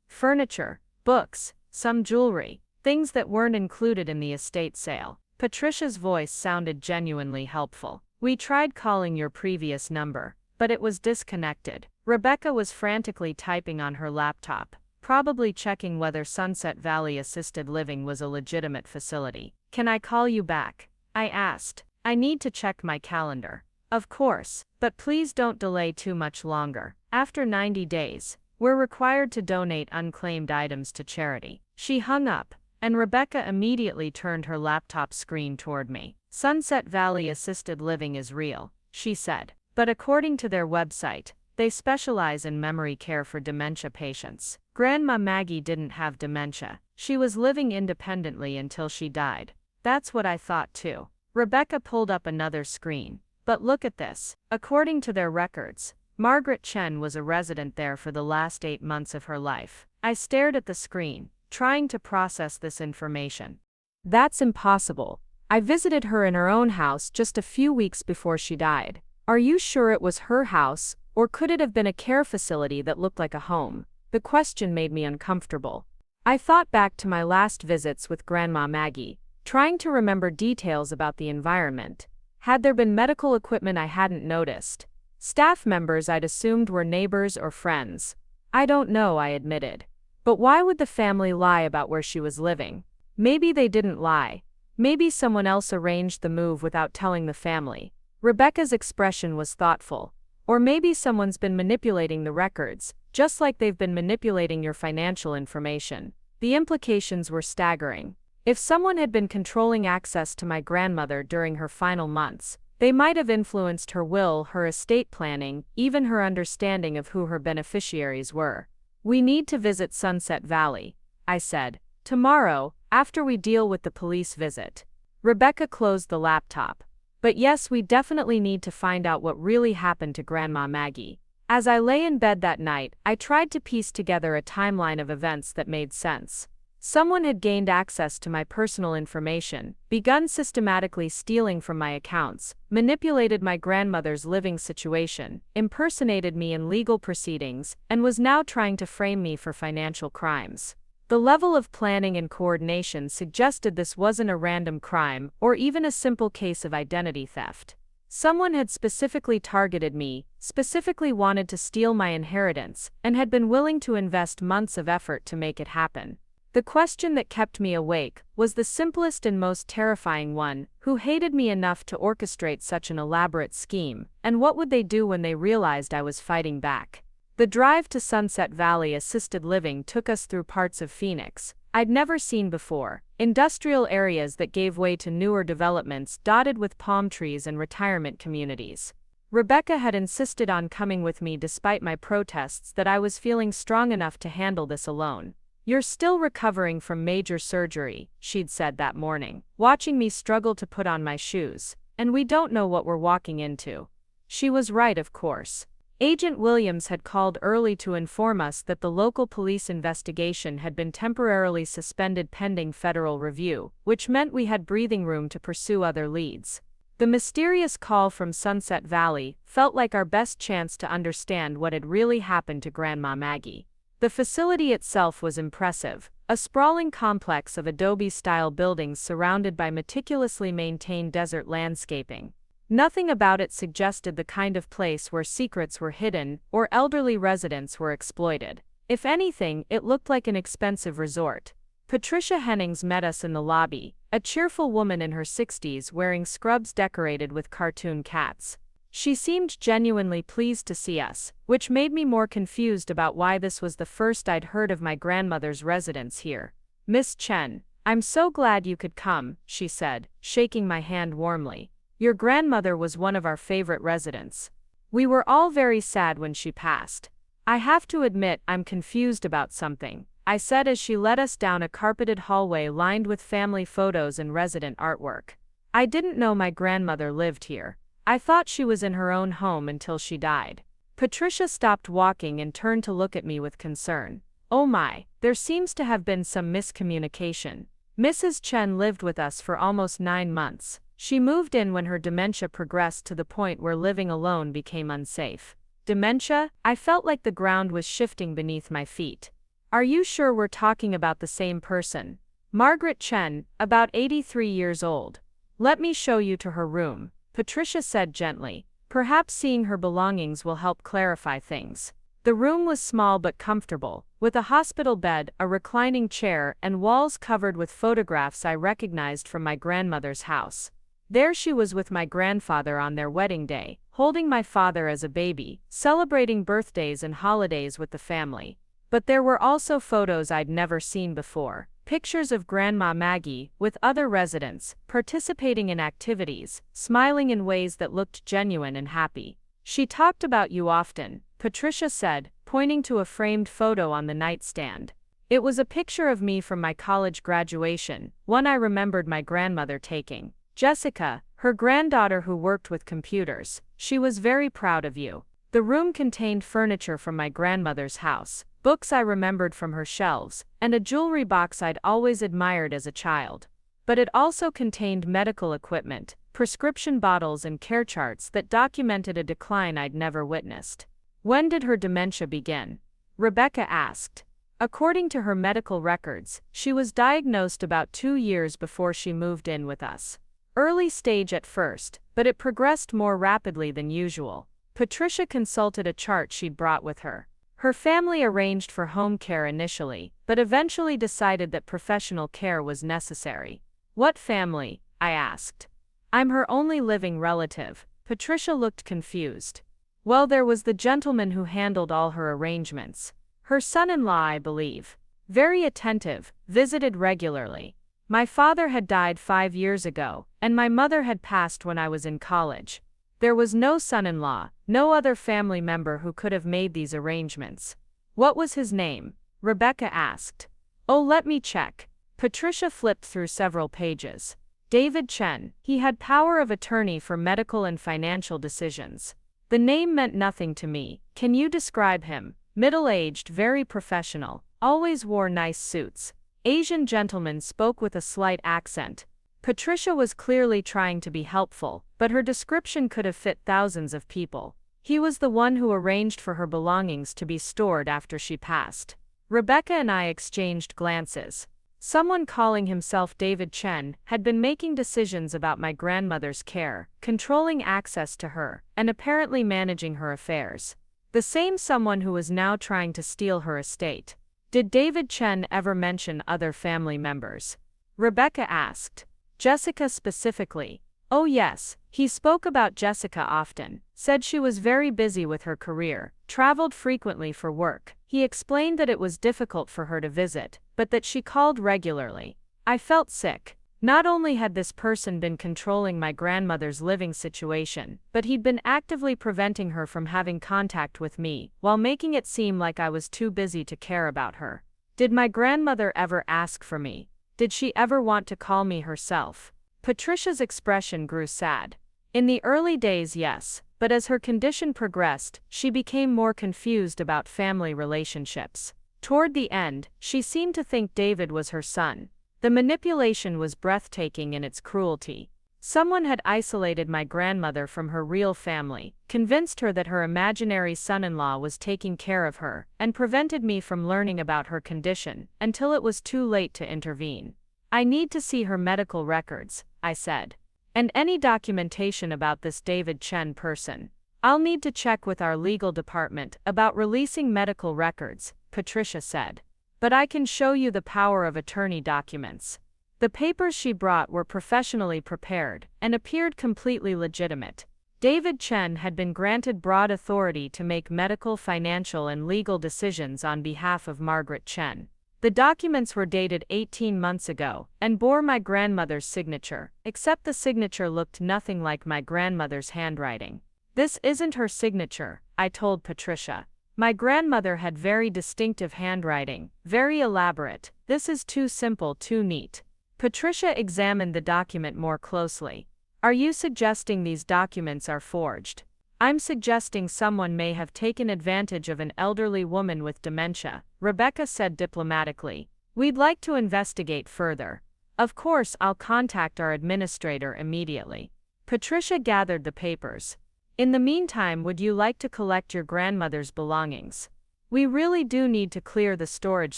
"Furniture, books, some jewelry, things that weren't included in the estate sale." Patricia's voice sounded genuinely helpful. "We tried calling your previous number, but it was disconnected." Rebecca was frantically typing on her laptop, probably checking whether Sunset Valley Assisted Living was a legitimate facility. "Can I call you back?" I asked. "I need to check my calendar." "Of course, but please don't delay too much longer. After 90 days, we're required to donate unclaimed items to charity." She hung up, and Rebecca immediately turned her laptop screen toward me. "Sunset Valley Assisted Living is real," she said. "But according to their website, they specialize in memory care for dementia patients. Grandma Maggie didn't have dementia. She was living independently until she died." "That's what I thought too." Rebecca pulled up another screen. "But look at this. According to their records, Margaret Chen was a resident there for the last 8 months of her life. I stared at the screen, trying to process this information. That's impossible. I visited her in her own house just a few weeks before she died. Are you sure it was her house, or could it have been a care facility that looked like a home? The question made me uncomfortable. I thought back to my last visits with Grandma Maggie, trying to remember details about the environment. Had there been medical equipment I hadn't noticed? Staff members I'd assumed were neighbors or friends? I don't know, I admitted. But why would the family lie about where she was living? Maybe they didn't lie. Maybe someone else arranged the move without telling the family. Rebecca's expression was thoughtful. Or maybe someone's been manipulating the records, just like they've been manipulating your financial information. The implications were staggering. If someone had been controlling access to my grandmother during her final months, they might have influenced her will, her estate planning, even her understanding of who her beneficiaries were. We need to visit Sunset Valley, I said. Tomorrow, after we deal with the police visit. Rebecca closed the laptop. But yes, we definitely need to find out what really happened to Grandma Maggie. As I lay in bed that night, I tried to piece together a timeline of events that made sense. Someone had gained access to my personal information, begun systematically stealing from my accounts, manipulated my grandmother's living situation, impersonated me in legal proceedings, and was now trying to frame me for financial crimes. The level of planning and coordination suggested this wasn't a random crime or even a simple case of identity theft. Someone had specifically targeted me, specifically wanted to steal my inheritance, and had been willing to invest months of effort to make it happen. The question that kept me awake was the simplest and most terrifying one: who hated me enough to orchestrate such an elaborate scheme, and what would they do when they realized I was fighting back? The drive to Sunset Valley Assisted Living took us through parts of Phoenix I'd never seen before, industrial areas that gave way to newer developments dotted with palm trees and retirement communities. Rebecca had insisted on coming with me despite my protests that I was feeling strong enough to handle this alone. "You're still recovering from major surgery," she'd said that morning, watching me struggle to put on my shoes, "and we don't know what we're walking into." She was right, of course. Agent Williams had called early to inform us that the local police investigation had been temporarily suspended pending federal review, which meant we had breathing room to pursue other leads. The mysterious call from Sunset Valley felt like our best chance to understand what had really happened to Grandma Maggie. The facility itself was impressive, a sprawling complex of adobe-style buildings surrounded by meticulously maintained desert landscaping. Nothing about it suggested the kind of place where secrets were hidden or elderly residents were exploited. If anything, it looked like an expensive resort. Patricia Hennings met us in the lobby, a cheerful woman in her 60s wearing scrubs decorated with cartoon cats. She seemed genuinely pleased to see us, which made me more confused about why this was the first I'd heard of my grandmother's residence here. "Miss Chen, I'm so glad you could come," she said, shaking my hand warmly. "Your grandmother was one of our favorite residents. We were all very sad when she passed." "I have to admit I'm confused about something," I said as she led us down a carpeted hallway lined with family photos and resident artwork. "I didn't know my grandmother lived here. I thought she was in her own home until she died." Patricia stopped walking and turned to look at me with concern. "Oh my, there seems to have been some miscommunication. Mrs. Chen lived with us for almost 9 months. She moved in when her dementia progressed to the point where living alone became unsafe." "Dementia?" I felt like the ground was shifting beneath my feet. "Are you sure we're talking about the same person?" "Margaret Chen, about 83 years old. Let me show you to her room," Patricia said gently. "Perhaps seeing her belongings will help clarify things." The room was small but comfortable, with a hospital bed, a reclining chair, and walls covered with photographs I recognized from my grandmother's house. There she was with my grandfather on their wedding day, holding my father as a baby, celebrating birthdays and holidays with the family. But there were also photos I'd never seen before, pictures of Grandma Maggie, with other residents, participating in activities, smiling in ways that looked genuine and happy. "She talked about you often," Patricia said, pointing to a framed photo on the nightstand. It was a picture of me from my college graduation, one I remembered my grandmother taking. "Jessica, her granddaughter who worked with computers. She was very proud of you." The room contained furniture from my grandmother's house, books I remembered from her shelves, and a jewelry box I'd always admired as a child. But it also contained medical equipment, prescription bottles and care charts that documented a decline I'd never witnessed. When did her dementia begin? Rebecca asked. According to her medical records, she was diagnosed about 2 years before she moved in with us. Early stage at first, but it progressed more rapidly than usual. Patricia consulted a chart she'd brought with her. Her family arranged for home care initially, but eventually decided that professional care was necessary. What family? I asked. I'm her only living relative. Patricia looked confused. Well, there was the gentleman who handled all her arrangements. Her son-in-law, I believe. Very attentive, visited regularly. My father had died 5 years ago, and my mother had passed when I was in college. There was no son-in-law, no other family member who could have made these arrangements. What was his name? Rebecca asked. Oh, let me check. Patricia flipped through several pages. David Chen. He had power of attorney for medical and financial decisions. The name meant nothing to me. Can you describe him? Middle-aged, very professional, always wore nice suits. Asian gentleman, spoke with a slight accent. Patricia was clearly trying to be helpful, but her description could have fit thousands of people. He was the one who arranged for her belongings to be stored after she passed. Rebecca and I exchanged glances. Someone calling himself David Chen had been making decisions about my grandmother's care, controlling access to her, and apparently managing her affairs. The same someone who was now trying to steal her estate. Did David Chen ever mention other family members? Rebecca asked. Jessica specifically. Oh yes, he spoke about Jessica often, said she was very busy with her career, traveled frequently for work. He explained that it was difficult for her to visit, but that she called regularly. I felt sick. Not only had this person been controlling my grandmother's living situation, but he'd been actively preventing her from having contact with me, while making it seem like I was too busy to care about her. Did my grandmother ever ask for me? Did she ever want to call me herself? Patricia's expression grew sad. In the early days, yes, but as her condition progressed, she became more confused about family relationships. Toward the end, she seemed to think David was her son. The manipulation was breathtaking in its cruelty. Someone had isolated my grandmother from her real family, convinced her that her imaginary son-in-law was taking care of her, and prevented me from learning about her condition, until it was too late to intervene. I need to see her medical records, I said. And any documentation about this David Chen person. I'll need to check with our legal department about releasing medical records, Patricia said. But I can show you the power of attorney documents. The papers she brought were professionally prepared and appeared completely legitimate. David Chen had been granted broad authority to make medical, financial, and legal decisions on behalf of Margaret Chen. The documents were dated 18 months ago and bore my grandmother's signature, except the signature looked nothing like my grandmother's handwriting. This isn't her signature, I told Patricia. My grandmother had very distinctive handwriting, very elaborate. This is too simple, too neat. Patricia examined the document more closely. Are you suggesting these documents are forged? I'm suggesting someone may have taken advantage of an elderly woman with dementia, Rebecca said diplomatically. We'd like to investigate further. Of course, I'll contact our administrator immediately. Patricia gathered the papers. In the meantime, would you like to collect your grandmother's belongings? We really do need to clear the storage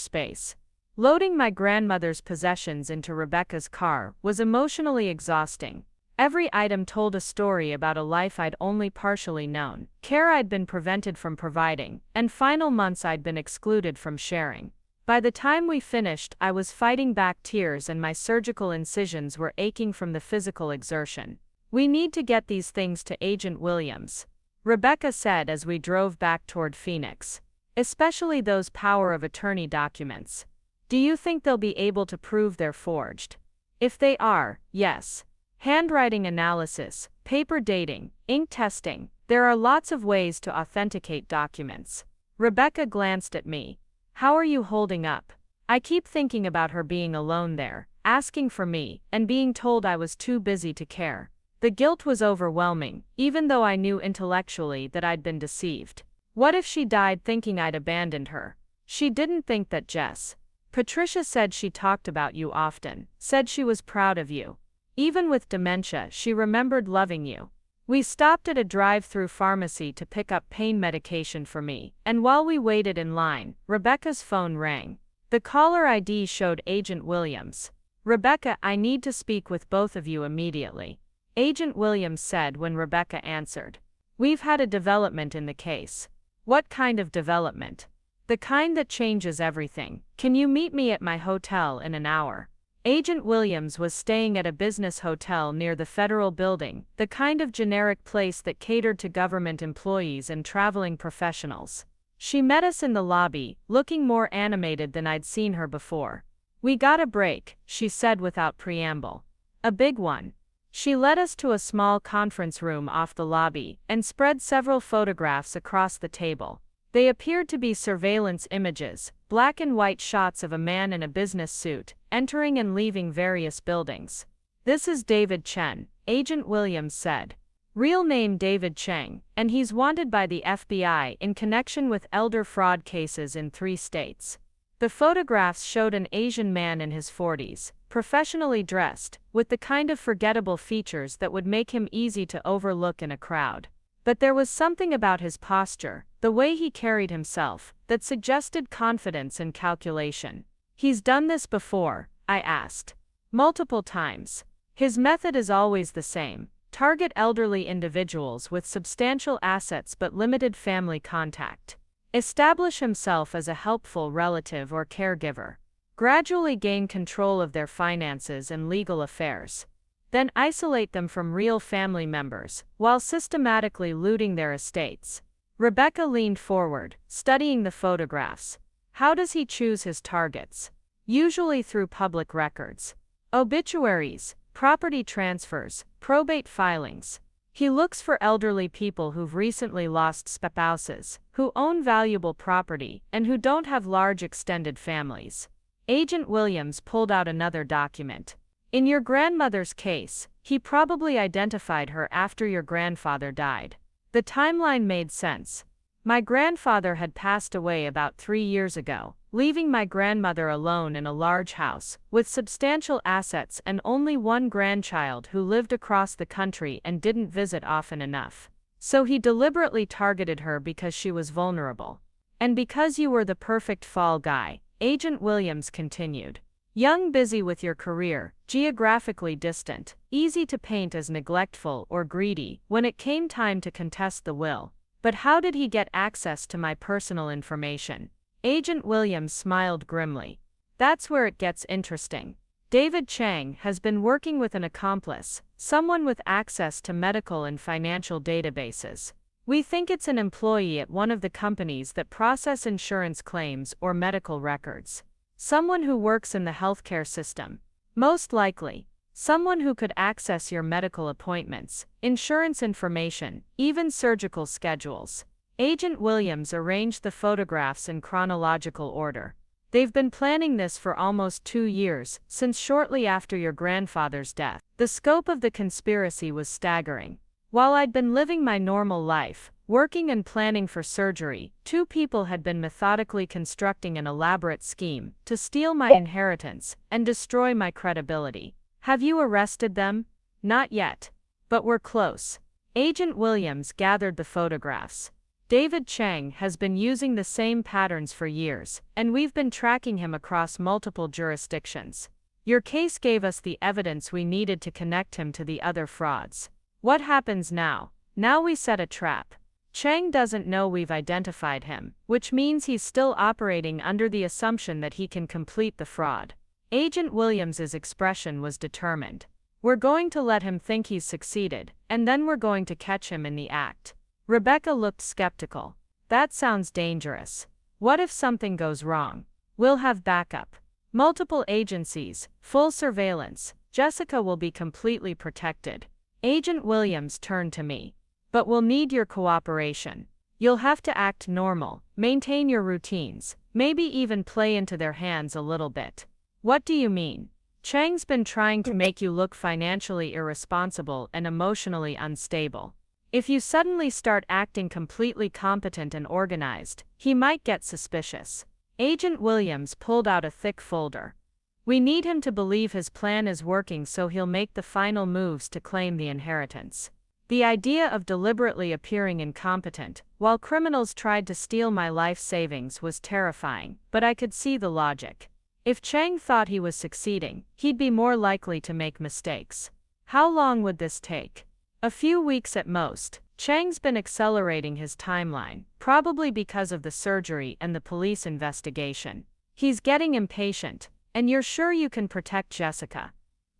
space. Loading my grandmother's possessions into Rebecca's car was emotionally exhausting. Every item told a story about a life I'd only partially known, care I'd been prevented from providing, and final months I'd been excluded from sharing. By the time we finished, I was fighting back tears and my surgical incisions were aching from the physical exertion. We need to get these things to Agent Williams, Rebecca said as we drove back toward Phoenix. Especially those power of attorney documents. Do you think they'll be able to prove they're forged? If they are, yes. Handwriting analysis, paper dating, ink testing. There are lots of ways to authenticate documents. Rebecca glanced at me. How are you holding up? I keep thinking about her being alone there, asking for me, and being told I was too busy to care. The guilt was overwhelming, even though I knew intellectually that I'd been deceived. What if she died thinking I'd abandoned her? She didn't think that, Jess. Patricia said she talked about you often, said she was proud of you. Even with dementia, she remembered loving you. We stopped at a drive-through pharmacy to pick up pain medication for me, and while we waited in line, Rebecca's phone rang. The caller ID showed Agent Williams. "Rebecca, I need to speak with both of you immediately," Agent Williams said when Rebecca answered. "We've had a development in the case." "What kind of development?" "The kind that changes everything. Can you meet me at my hotel in an hour?" Agent Williams was staying at a business hotel near the federal building, the kind of generic place that catered to government employees and traveling professionals. She met us in the lobby, looking more animated than I'd seen her before. "We got a break," she said without preamble. "A big one." She led us to a small conference room off the lobby and spread several photographs across the table. They appeared to be surveillance images, black and white shots of a man in a business suit, entering and leaving various buildings. "This is David Chen," Agent Williams said. "Real name David Cheng, and he's wanted by the FBI in connection with elder fraud cases in 3 states. The photographs showed an Asian man in his 40s, professionally dressed, with the kind of forgettable features that would make him easy to overlook in a crowd. But there was something about his posture, the way he carried himself, that suggested confidence and calculation. "He's done this before?" I asked. "Multiple times. His method is always the same: target elderly individuals with substantial assets but limited family contact. Establish himself as a helpful relative or caregiver. Gradually gain control of their finances and legal affairs. Then isolate them from real family members, while systematically looting their estates." Rebecca leaned forward, studying the photographs. "How does he choose his targets?" "Usually through public records. Obituaries, property transfers, probate filings. He looks for elderly people who've recently lost spouses, who own valuable property, and who don't have large extended families." Agent Williams pulled out another document. "In your grandmother's case, he probably identified her after your grandfather died." The timeline made sense. My grandfather had passed away about 3 years ago, leaving my grandmother alone in a large house, with substantial assets and only one grandchild who lived across the country and didn't visit often enough. So he deliberately targeted her because she was vulnerable. "And because you were the perfect fall guy," Agent Williams continued. "Young, busy with your career, geographically distant, easy to paint as neglectful or greedy when it came time to contest the will. But how did he get access to my personal information?" Agent Williams smiled grimly. "That's where it gets interesting. David Chang has been working with an accomplice, someone with access to medical and financial databases. We think it's an employee at one of the companies that process insurance claims or medical records. Someone who works in the healthcare system. Most likely, someone who could access your medical appointments, insurance information, even surgical schedules." Agent Williams arranged the photographs in chronological order. "They've been planning this for almost 2 years, since shortly after your grandfather's death." The scope of the conspiracy was staggering. While I'd been living my normal life, working and planning for surgery, 2 people had been methodically constructing an elaborate scheme to steal my inheritance and destroy my credibility. "Have you arrested them?" "Not yet. But we're close." Agent Williams gathered the photographs. "David Chang has been using the same patterns for years, and we've been tracking him across multiple jurisdictions. Your case gave us the evidence we needed to connect him to the other frauds. What happens now? Now we set a trap. Chang doesn't know we've identified him, which means he's still operating under the assumption that he can complete the fraud." Agent Williams's expression was determined. "We're going to let him think he's succeeded, and then we're going to catch him in the act." Rebecca looked skeptical. "That sounds dangerous. What if something goes wrong?" "We'll have backup. Multiple agencies, full surveillance. Jessica will be completely protected." Agent Williams turned to me. "But we'll need your cooperation. You'll have to act normal, maintain your routines, maybe even play into their hands a little bit." "What do you mean?" Chang's been trying to make you look financially irresponsible and emotionally unstable. If you suddenly start acting completely competent and organized, he might get suspicious. Agent Williams pulled out a thick folder. We need him to believe his plan is working so he'll make the final moves to claim the inheritance. The idea of deliberately appearing incompetent while criminals tried to steal my life savings was terrifying, but I could see the logic. If Chang thought he was succeeding, he'd be more likely to make mistakes. How long would this take? A few weeks at most. Chang's been accelerating his timeline, probably because of the surgery and the police investigation. He's getting impatient. And you're sure you can protect Jessica?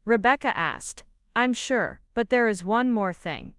Rebecca asked. I'm sure, but there is one more thing.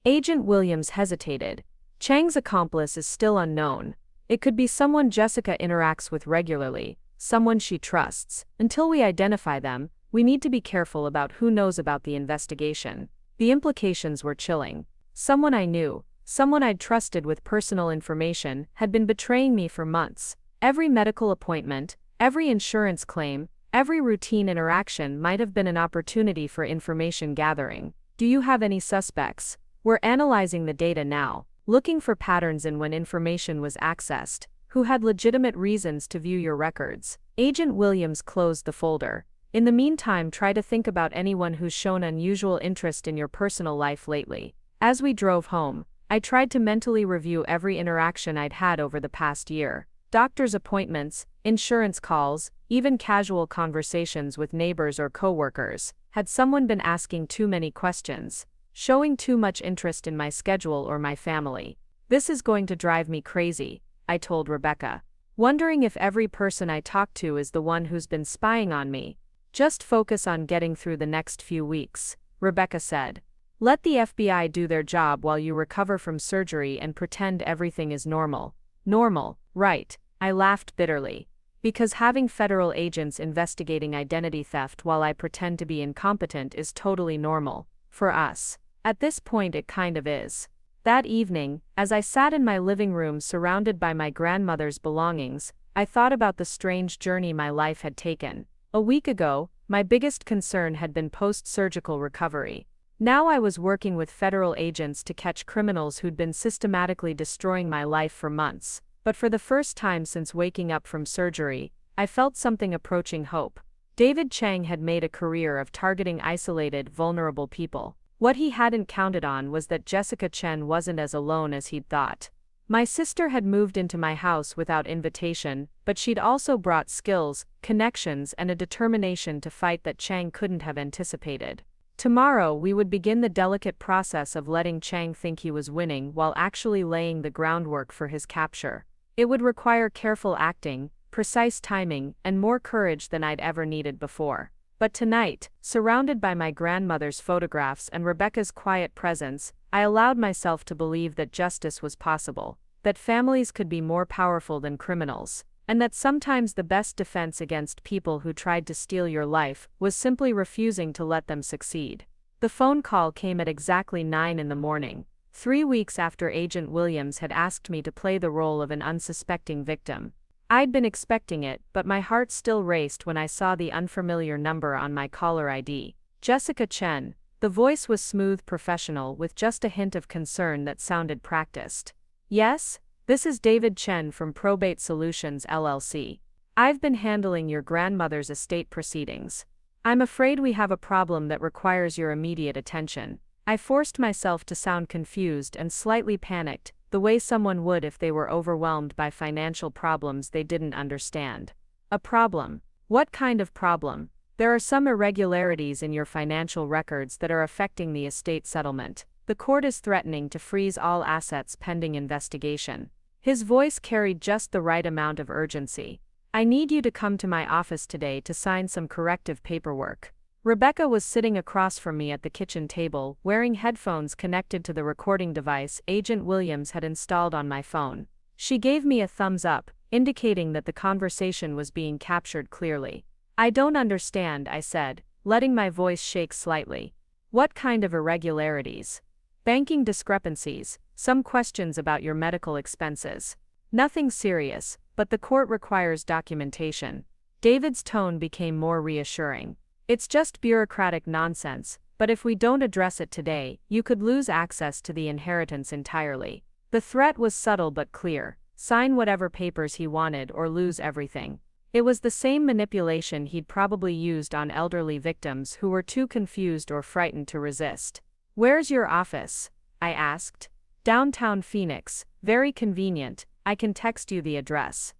Agent Williams hesitated. Chang's accomplice is still unknown. It could be someone Jessica interacts with regularly, someone she trusts. Until we identify them, we need to be careful about who knows about the investigation. The implications were chilling. Someone I knew, someone I'd trusted with personal information, had been betraying me for months. Every medical appointment, every insurance claim, every routine interaction might have been an opportunity for information gathering. Do you have any suspects? We're analyzing the data now, looking for patterns in when information was accessed, who had legitimate reasons to view your records. Agent Williams closed the folder. In the meantime, try to think about anyone who's shown unusual interest in your personal life lately. As we drove home, I tried to mentally review every interaction I'd had over the past year. Doctor's appointments, insurance calls, even casual conversations with neighbors or coworkers. Had someone been asking too many questions, showing too much interest in my schedule or my family? This is going to drive me crazy, I told Rebecca, wondering if every person I talk to is the one who's been spying on me. Just focus on getting through the next few weeks, Rebecca said. Let the FBI do their job while you recover from surgery and pretend everything is normal. Normal, right? I laughed bitterly. Because having federal agents investigating identity theft while I pretend to be incompetent is totally normal. For us. At this point it kind of is. That evening, as I sat in my living room surrounded by my grandmother's belongings, I thought about the strange journey my life had taken. A week ago, my biggest concern had been post-surgical recovery. Now I was working with federal agents to catch criminals who'd been systematically destroying my life for months. But for the first time since waking up from surgery, I felt something approaching hope. David Chang had made a career of targeting isolated, vulnerable people. What he hadn't counted on was that Jessica Chen wasn't as alone as he'd thought. My sister had moved into my house without invitation, but she'd also brought skills, connections, and a determination to fight that Chang couldn't have anticipated. Tomorrow we would begin the delicate process of letting Chang think he was winning while actually laying the groundwork for his capture. It would require careful acting, precise timing, and more courage than I'd ever needed before. But tonight, surrounded by my grandmother's photographs and Rebecca's quiet presence, I allowed myself to believe that justice was possible, that families could be more powerful than criminals, and that sometimes the best defense against people who tried to steal your life was simply refusing to let them succeed. The phone call came at exactly 9 in the morning. 3 weeks after Agent Williams had asked me to play the role of an unsuspecting victim. I'd been expecting it, but my heart still raced when I saw the unfamiliar number on my caller ID. Jessica Chen. The voice was smooth, professional, with just a hint of concern that sounded practiced. Yes? This is David Chen from Probate Solutions LLC. I've been handling your grandmother's estate proceedings. I'm afraid we have a problem that requires your immediate attention. I forced myself to sound confused and slightly panicked, the way someone would if they were overwhelmed by financial problems they didn't understand. A problem? What kind of problem? There are some irregularities in your financial records that are affecting the estate settlement. The court is threatening to freeze all assets pending investigation. His voice carried just the right amount of urgency. I need you to come to my office today to sign some corrective paperwork. Rebecca was sitting across from me at the kitchen table, wearing headphones connected to the recording device Agent Williams had installed on my phone. She gave me a thumbs up, indicating that the conversation was being captured clearly. I don't understand, I said, letting my voice shake slightly. What kind of irregularities? Banking discrepancies, some questions about your medical expenses. Nothing serious, but the court requires documentation. David's tone became more reassuring. It's just bureaucratic nonsense, but if we don't address it today, you could lose access to the inheritance entirely. The threat was subtle but clear: sign whatever papers he wanted or lose everything. It was the same manipulation he'd probably used on elderly victims who were too confused or frightened to resist. "Where's your office?" I asked. "Downtown Phoenix, very convenient, I can text you the address."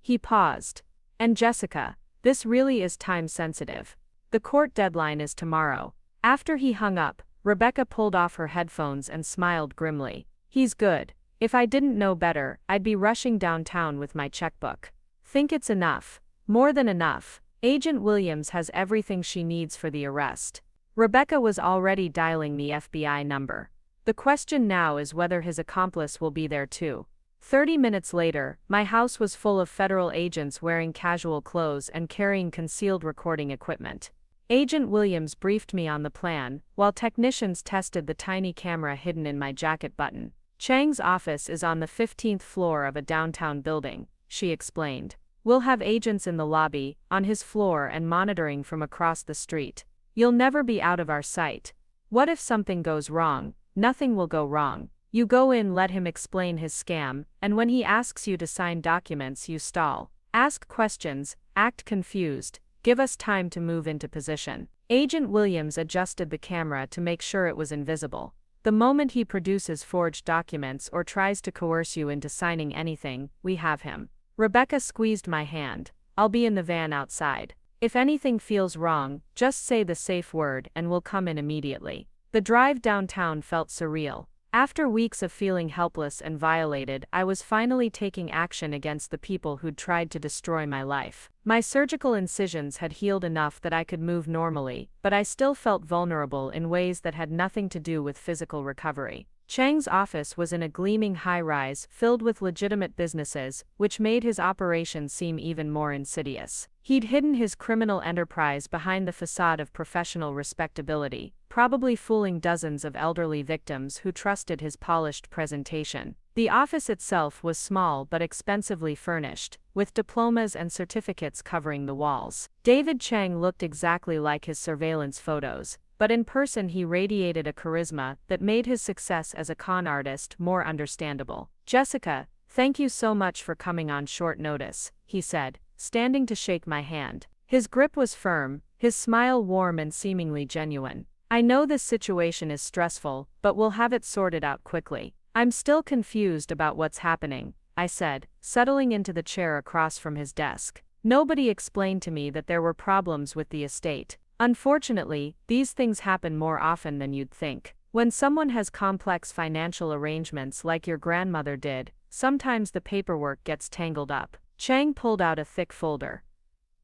He paused. "And Jessica, this really is time sensitive. The court deadline is tomorrow." After he hung up, Rebecca pulled off her headphones and smiled grimly. "He's good. If I didn't know better, I'd be rushing downtown with my checkbook." "Think it's enough?" "More than enough. Agent Williams has everything she needs for the arrest." Rebecca was already dialing the FBI number. "The question now is whether his accomplice will be there too." 30 minutes later, my house was full of federal agents wearing casual clothes and carrying concealed recording equipment. Agent Williams briefed me on the plan, while technicians tested the tiny camera hidden in my jacket button. "Chang's office is on the 15th floor of a downtown building," she explained. "We'll have agents in the lobby, on his floor, and monitoring from across the street. You'll never be out of our sight. What if something goes wrong?" "Nothing will go wrong. You go in, let him explain his scam, and when he asks you to sign documents, you stall. Ask questions, act confused, give us time to move into position." Agent Williams adjusted the camera to make sure it was invisible. "The moment he produces forged documents or tries to coerce you into signing anything, we have him." Rebecca squeezed my hand. "I'll be in the van outside. If anything feels wrong, just say the safe word and we'll come in immediately." The drive downtown felt surreal. After weeks of feeling helpless and violated, I was finally taking action against the people who'd tried to destroy my life. My surgical incisions had healed enough that I could move normally, but I still felt vulnerable in ways that had nothing to do with physical recovery. Chang's office was in a gleaming high-rise filled with legitimate businesses, which made his operation seem even more insidious. He'd hidden his criminal enterprise behind the facade of professional respectability, probably fooling dozens of elderly victims who trusted his polished presentation. The office itself was small but expensively furnished, with diplomas and certificates covering the walls. David Chang looked exactly like his surveillance photos, but in person he radiated a charisma that made his success as a con artist more understandable. "Jessica, thank you so much for coming on short notice," he said, standing to shake my hand. His grip was firm, his smile warm and seemingly genuine. "I know this situation is stressful, but we'll have it sorted out quickly." "I'm still confused about what's happening," I said, settling into the chair across from his desk. "Nobody explained to me that there were problems with the estate. Unfortunately, these things happen more often than you'd think. When someone has complex financial arrangements like your grandmother did, sometimes the paperwork gets tangled up." Chang pulled out a thick folder.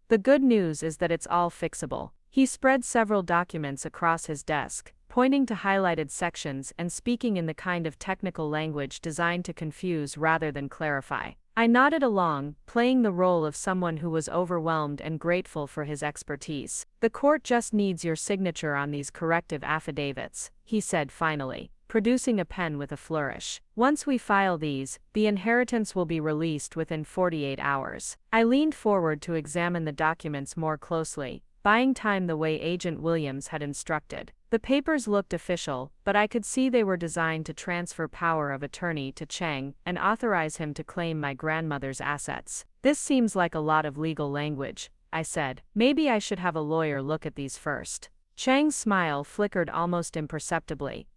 "The good news is that it's all fixable." He spread several documents across his desk, pointing to highlighted sections and speaking in the kind of technical language designed to confuse rather than clarify. I nodded along, playing the role of someone who was overwhelmed and grateful for his expertise. "The court just needs your signature on these corrective affidavits," he said finally, producing a pen with a flourish. "Once we file these, the inheritance will be released within 48 hours. I leaned forward to examine the documents more closely, buying time the way Agent Williams had instructed. The papers looked official, but I could see they were designed to transfer power of attorney to Chang and authorize him to claim my grandmother's assets. "This seems like a lot of legal language," I said. "Maybe I should have a lawyer look at these first." Chang's smile flickered almost imperceptibly.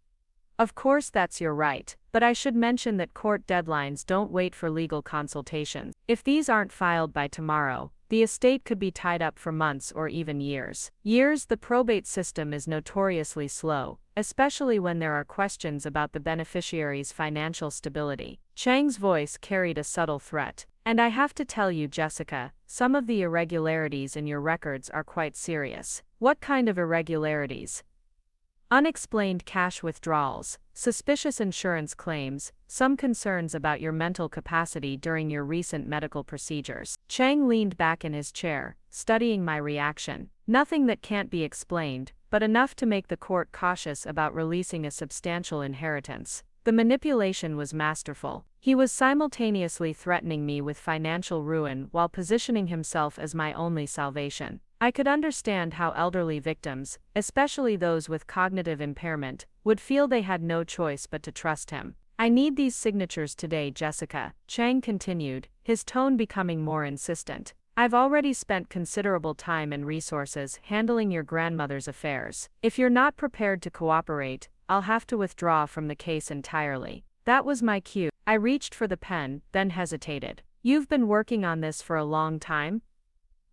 "Of course that's your right, but I should mention that court deadlines don't wait for legal consultations. If these aren't filed by tomorrow, the estate could be tied up for months or even years. The probate system is notoriously slow, especially when there are questions about the beneficiary's financial stability." Chang's voice carried a subtle threat. "And I have to tell you, Jessica, some of the irregularities in your records are quite serious." "What kind of irregularities?" "Unexplained cash withdrawals, suspicious insurance claims, some concerns about your mental capacity during your recent medical procedures." Chang leaned back in his chair, studying my reaction. "Nothing that can't be explained, but enough to make the court cautious about releasing a substantial inheritance." The manipulation was masterful. He was simultaneously threatening me with financial ruin while positioning himself as my only salvation. I could understand how elderly victims, especially those with cognitive impairment, would feel they had no choice but to trust him. I need these signatures today, Jessica, Chang continued, his tone becoming more insistent. I've already spent considerable time and resources handling your grandmother's affairs. If you're not prepared to cooperate, I'll have to withdraw from the case entirely. That was my cue. I reached for the pen, then hesitated. You've been working on this for a long time?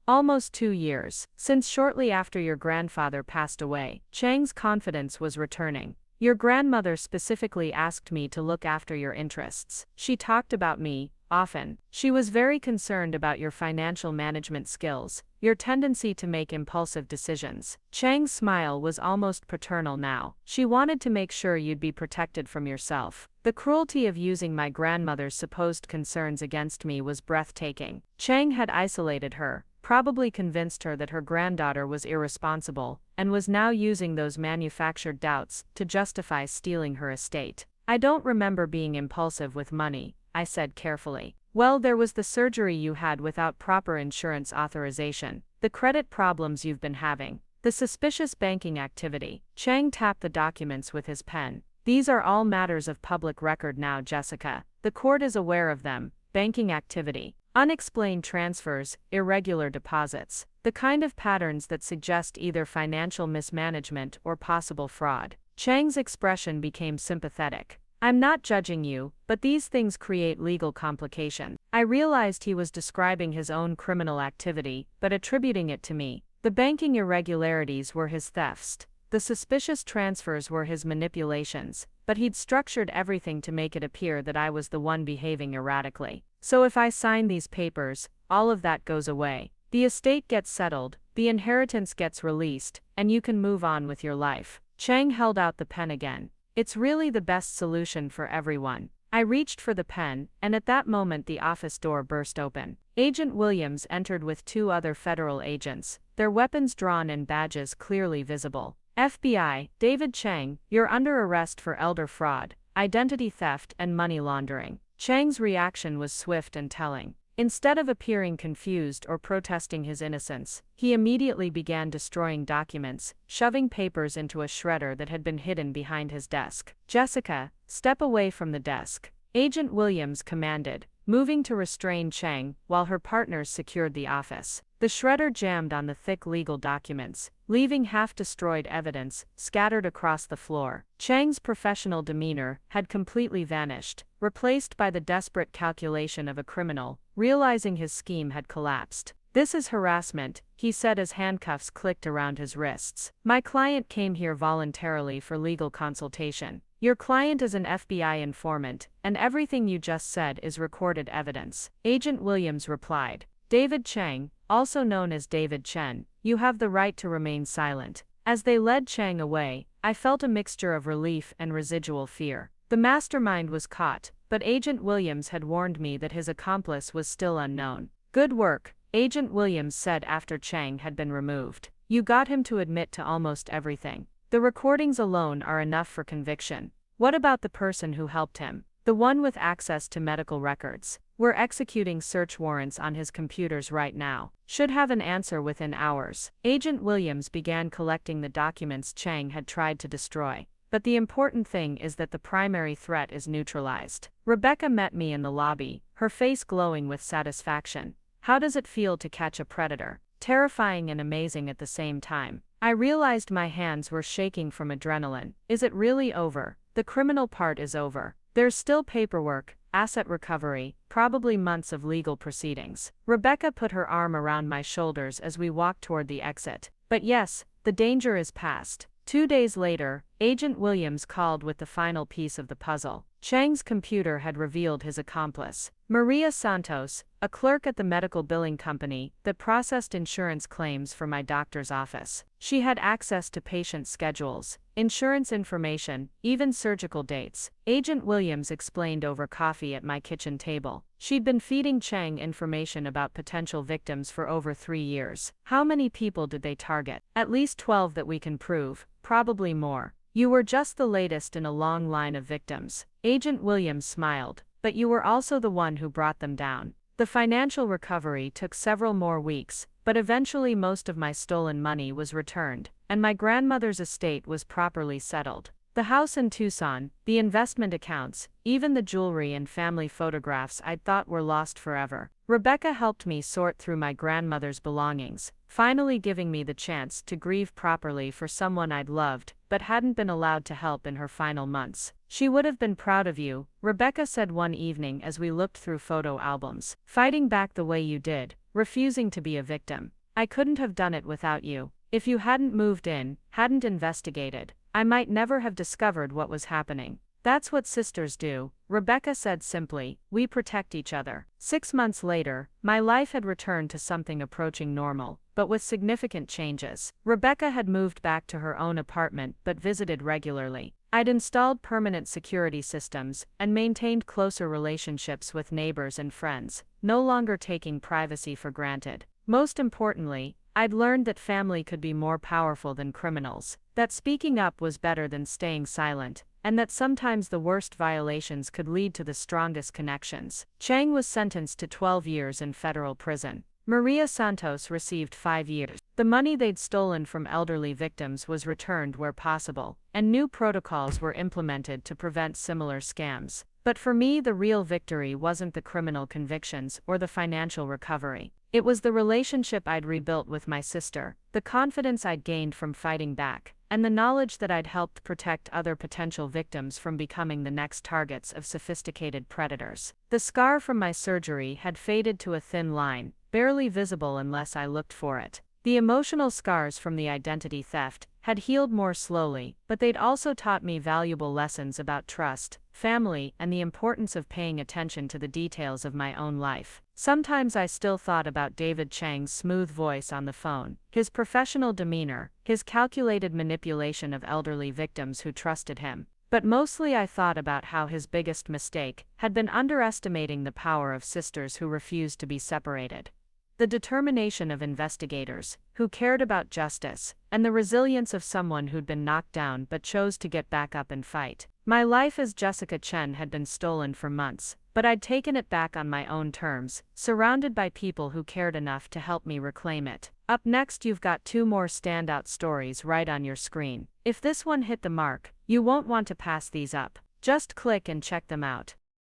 Almost 2 years, since shortly after your grandfather passed away. Chang's confidence was returning. Your grandmother specifically asked me to look after your interests. She talked about me, often. She was very concerned about your financial management skills, your tendency to make impulsive decisions. Chang's smile was almost paternal now. She wanted to make sure you'd be protected from yourself. The cruelty of using my grandmother's supposed concerns against me was breathtaking. Chang had isolated her, probably convinced her that her granddaughter was irresponsible, and was now using those manufactured doubts to justify stealing her estate. I don't remember being impulsive with money, I said carefully. Well, there was the surgery you had without proper insurance authorization, the credit problems you've been having, the suspicious banking activity. Chang tapped the documents with his pen. These are all matters of public record now, Jessica. The court is aware of them. Banking activity, unexplained transfers, irregular deposits, the kind of patterns that suggest either financial mismanagement or possible fraud. Chang's expression became sympathetic. I'm not judging you, but these things create legal complication. I realized he was describing his own criminal activity, but attributing it to me. The banking irregularities were his thefts. The suspicious transfers were his manipulations, but he'd structured everything to make it appear that I was the one behaving erratically. So if I sign these papers, all of that goes away. The estate gets settled, the inheritance gets released, and you can move on with your life. Chang held out the pen again. It's really the best solution for everyone. I reached for the pen, and at that moment the office door burst open. Agent Williams entered with 2 other federal agents, their weapons drawn and badges clearly visible. FBI, David Chang, you're under arrest for elder fraud, identity theft, and money laundering. Chang's reaction was swift and telling. Instead of appearing confused or protesting his innocence, he immediately began destroying documents, shoving papers into a shredder that had been hidden behind his desk. Jessica, step away from the desk, Agent Williams commanded, moving to restrain Chang while her partners secured the office. The shredder jammed on the thick legal documents, leaving half-destroyed evidence scattered across the floor. Chang's professional demeanor had completely vanished, replaced by the desperate calculation of a criminal, realizing his scheme had collapsed. This is harassment, he said as handcuffs clicked around his wrists. My client came here voluntarily for legal consultation. Your client is an FBI informant, and everything you just said is recorded evidence. Agent Williams replied. David Chang, also known as David Chen, you have the right to remain silent. As they led Chang away, I felt a mixture of relief and residual fear. The mastermind was caught, but Agent Williams had warned me that his accomplice was still unknown. Good work, Agent Williams said after Chang had been removed. You got him to admit to almost everything. The recordings alone are enough for conviction. What about the person who helped him? The one with access to medical records. We're executing search warrants on his computers right now. Should have an answer within hours. Agent Williams began collecting the documents Chang had tried to destroy. But the important thing is that the primary threat is neutralized. Rebecca met me in the lobby, her face glowing with satisfaction. How does it feel to catch a predator? Terrifying and amazing at the same time. I realized my hands were shaking from adrenaline. Is it really over? The criminal part is over. There's still paperwork, asset recovery, probably months of legal proceedings. Rebecca put her arm around my shoulders as we walked toward the exit. But yes, the danger is past. 2 days later, Agent Williams called with the final piece of the puzzle. Chang's computer had revealed his accomplice, Maria Santos, a clerk at the medical billing company that processed insurance claims for my doctor's office. She had access to patient schedules, insurance information, even surgical dates. Agent Williams explained over coffee at my kitchen table. She'd been feeding Chang information about potential victims for over 3 years. How many people did they target? At least 12 that we can prove, probably more. You were just the latest in a long line of victims. Agent Williams smiled. But you were also the one who brought them down. The financial recovery took several more weeks, but eventually most of my stolen money was returned, and my grandmother's estate was properly settled. The house in Tucson, the investment accounts, even the jewelry and family photographs I'd thought were lost forever. Rebecca helped me sort through my grandmother's belongings, finally giving me the chance to grieve properly for someone I'd loved but hadn't been allowed to help in her final months. "She would have been proud of you," Rebecca said one evening as we looked through photo albums. "Fighting back the way you did, refusing to be a victim. I couldn't have done it without you. If you hadn't moved in, hadn't investigated, I might never have discovered what was happening." "That's what sisters do," Rebecca said simply. "We protect each other." 6 months later, my life had returned to something approaching normal, but with significant changes. Rebecca had moved back to her own apartment but visited regularly. I'd installed permanent security systems and maintained closer relationships with neighbors and friends, no longer taking privacy for granted. Most importantly, I'd learned that family could be more powerful than criminals, that speaking up was better than staying silent, and that sometimes the worst violations could lead to the strongest connections. Chang was sentenced to 12 years in federal prison. Maria Santos received 5 years. The money they'd stolen from elderly victims was returned where possible, and new protocols were implemented to prevent similar scams. But for me, the real victory wasn't the criminal convictions or the financial recovery. It was the relationship I'd rebuilt with my sister, the confidence I'd gained from fighting back, and the knowledge that I'd helped protect other potential victims from becoming the next targets of sophisticated predators. The scar from my surgery had faded to a thin line, barely visible unless I looked for it. The emotional scars from the identity theft had healed more slowly, but they'd also taught me valuable lessons about trust, family, and the importance of paying attention to the details of my own life. Sometimes I still thought about David Chang's smooth voice on the phone, his professional demeanor, his calculated manipulation of elderly victims who trusted him. But mostly I thought about how his biggest mistake had been underestimating the power of sisters who refused to be separated. The determination of investigators, who cared about justice, and the resilience of someone who'd been knocked down but chose to get back up and fight. My life as Jessica Chen had been stolen for months, but I'd taken it back on my own terms, surrounded by people who cared enough to help me reclaim it. Up next, you've got 2 more standout stories right on your screen. If this one hit the mark, you won't want to pass these up. Just click and check them out.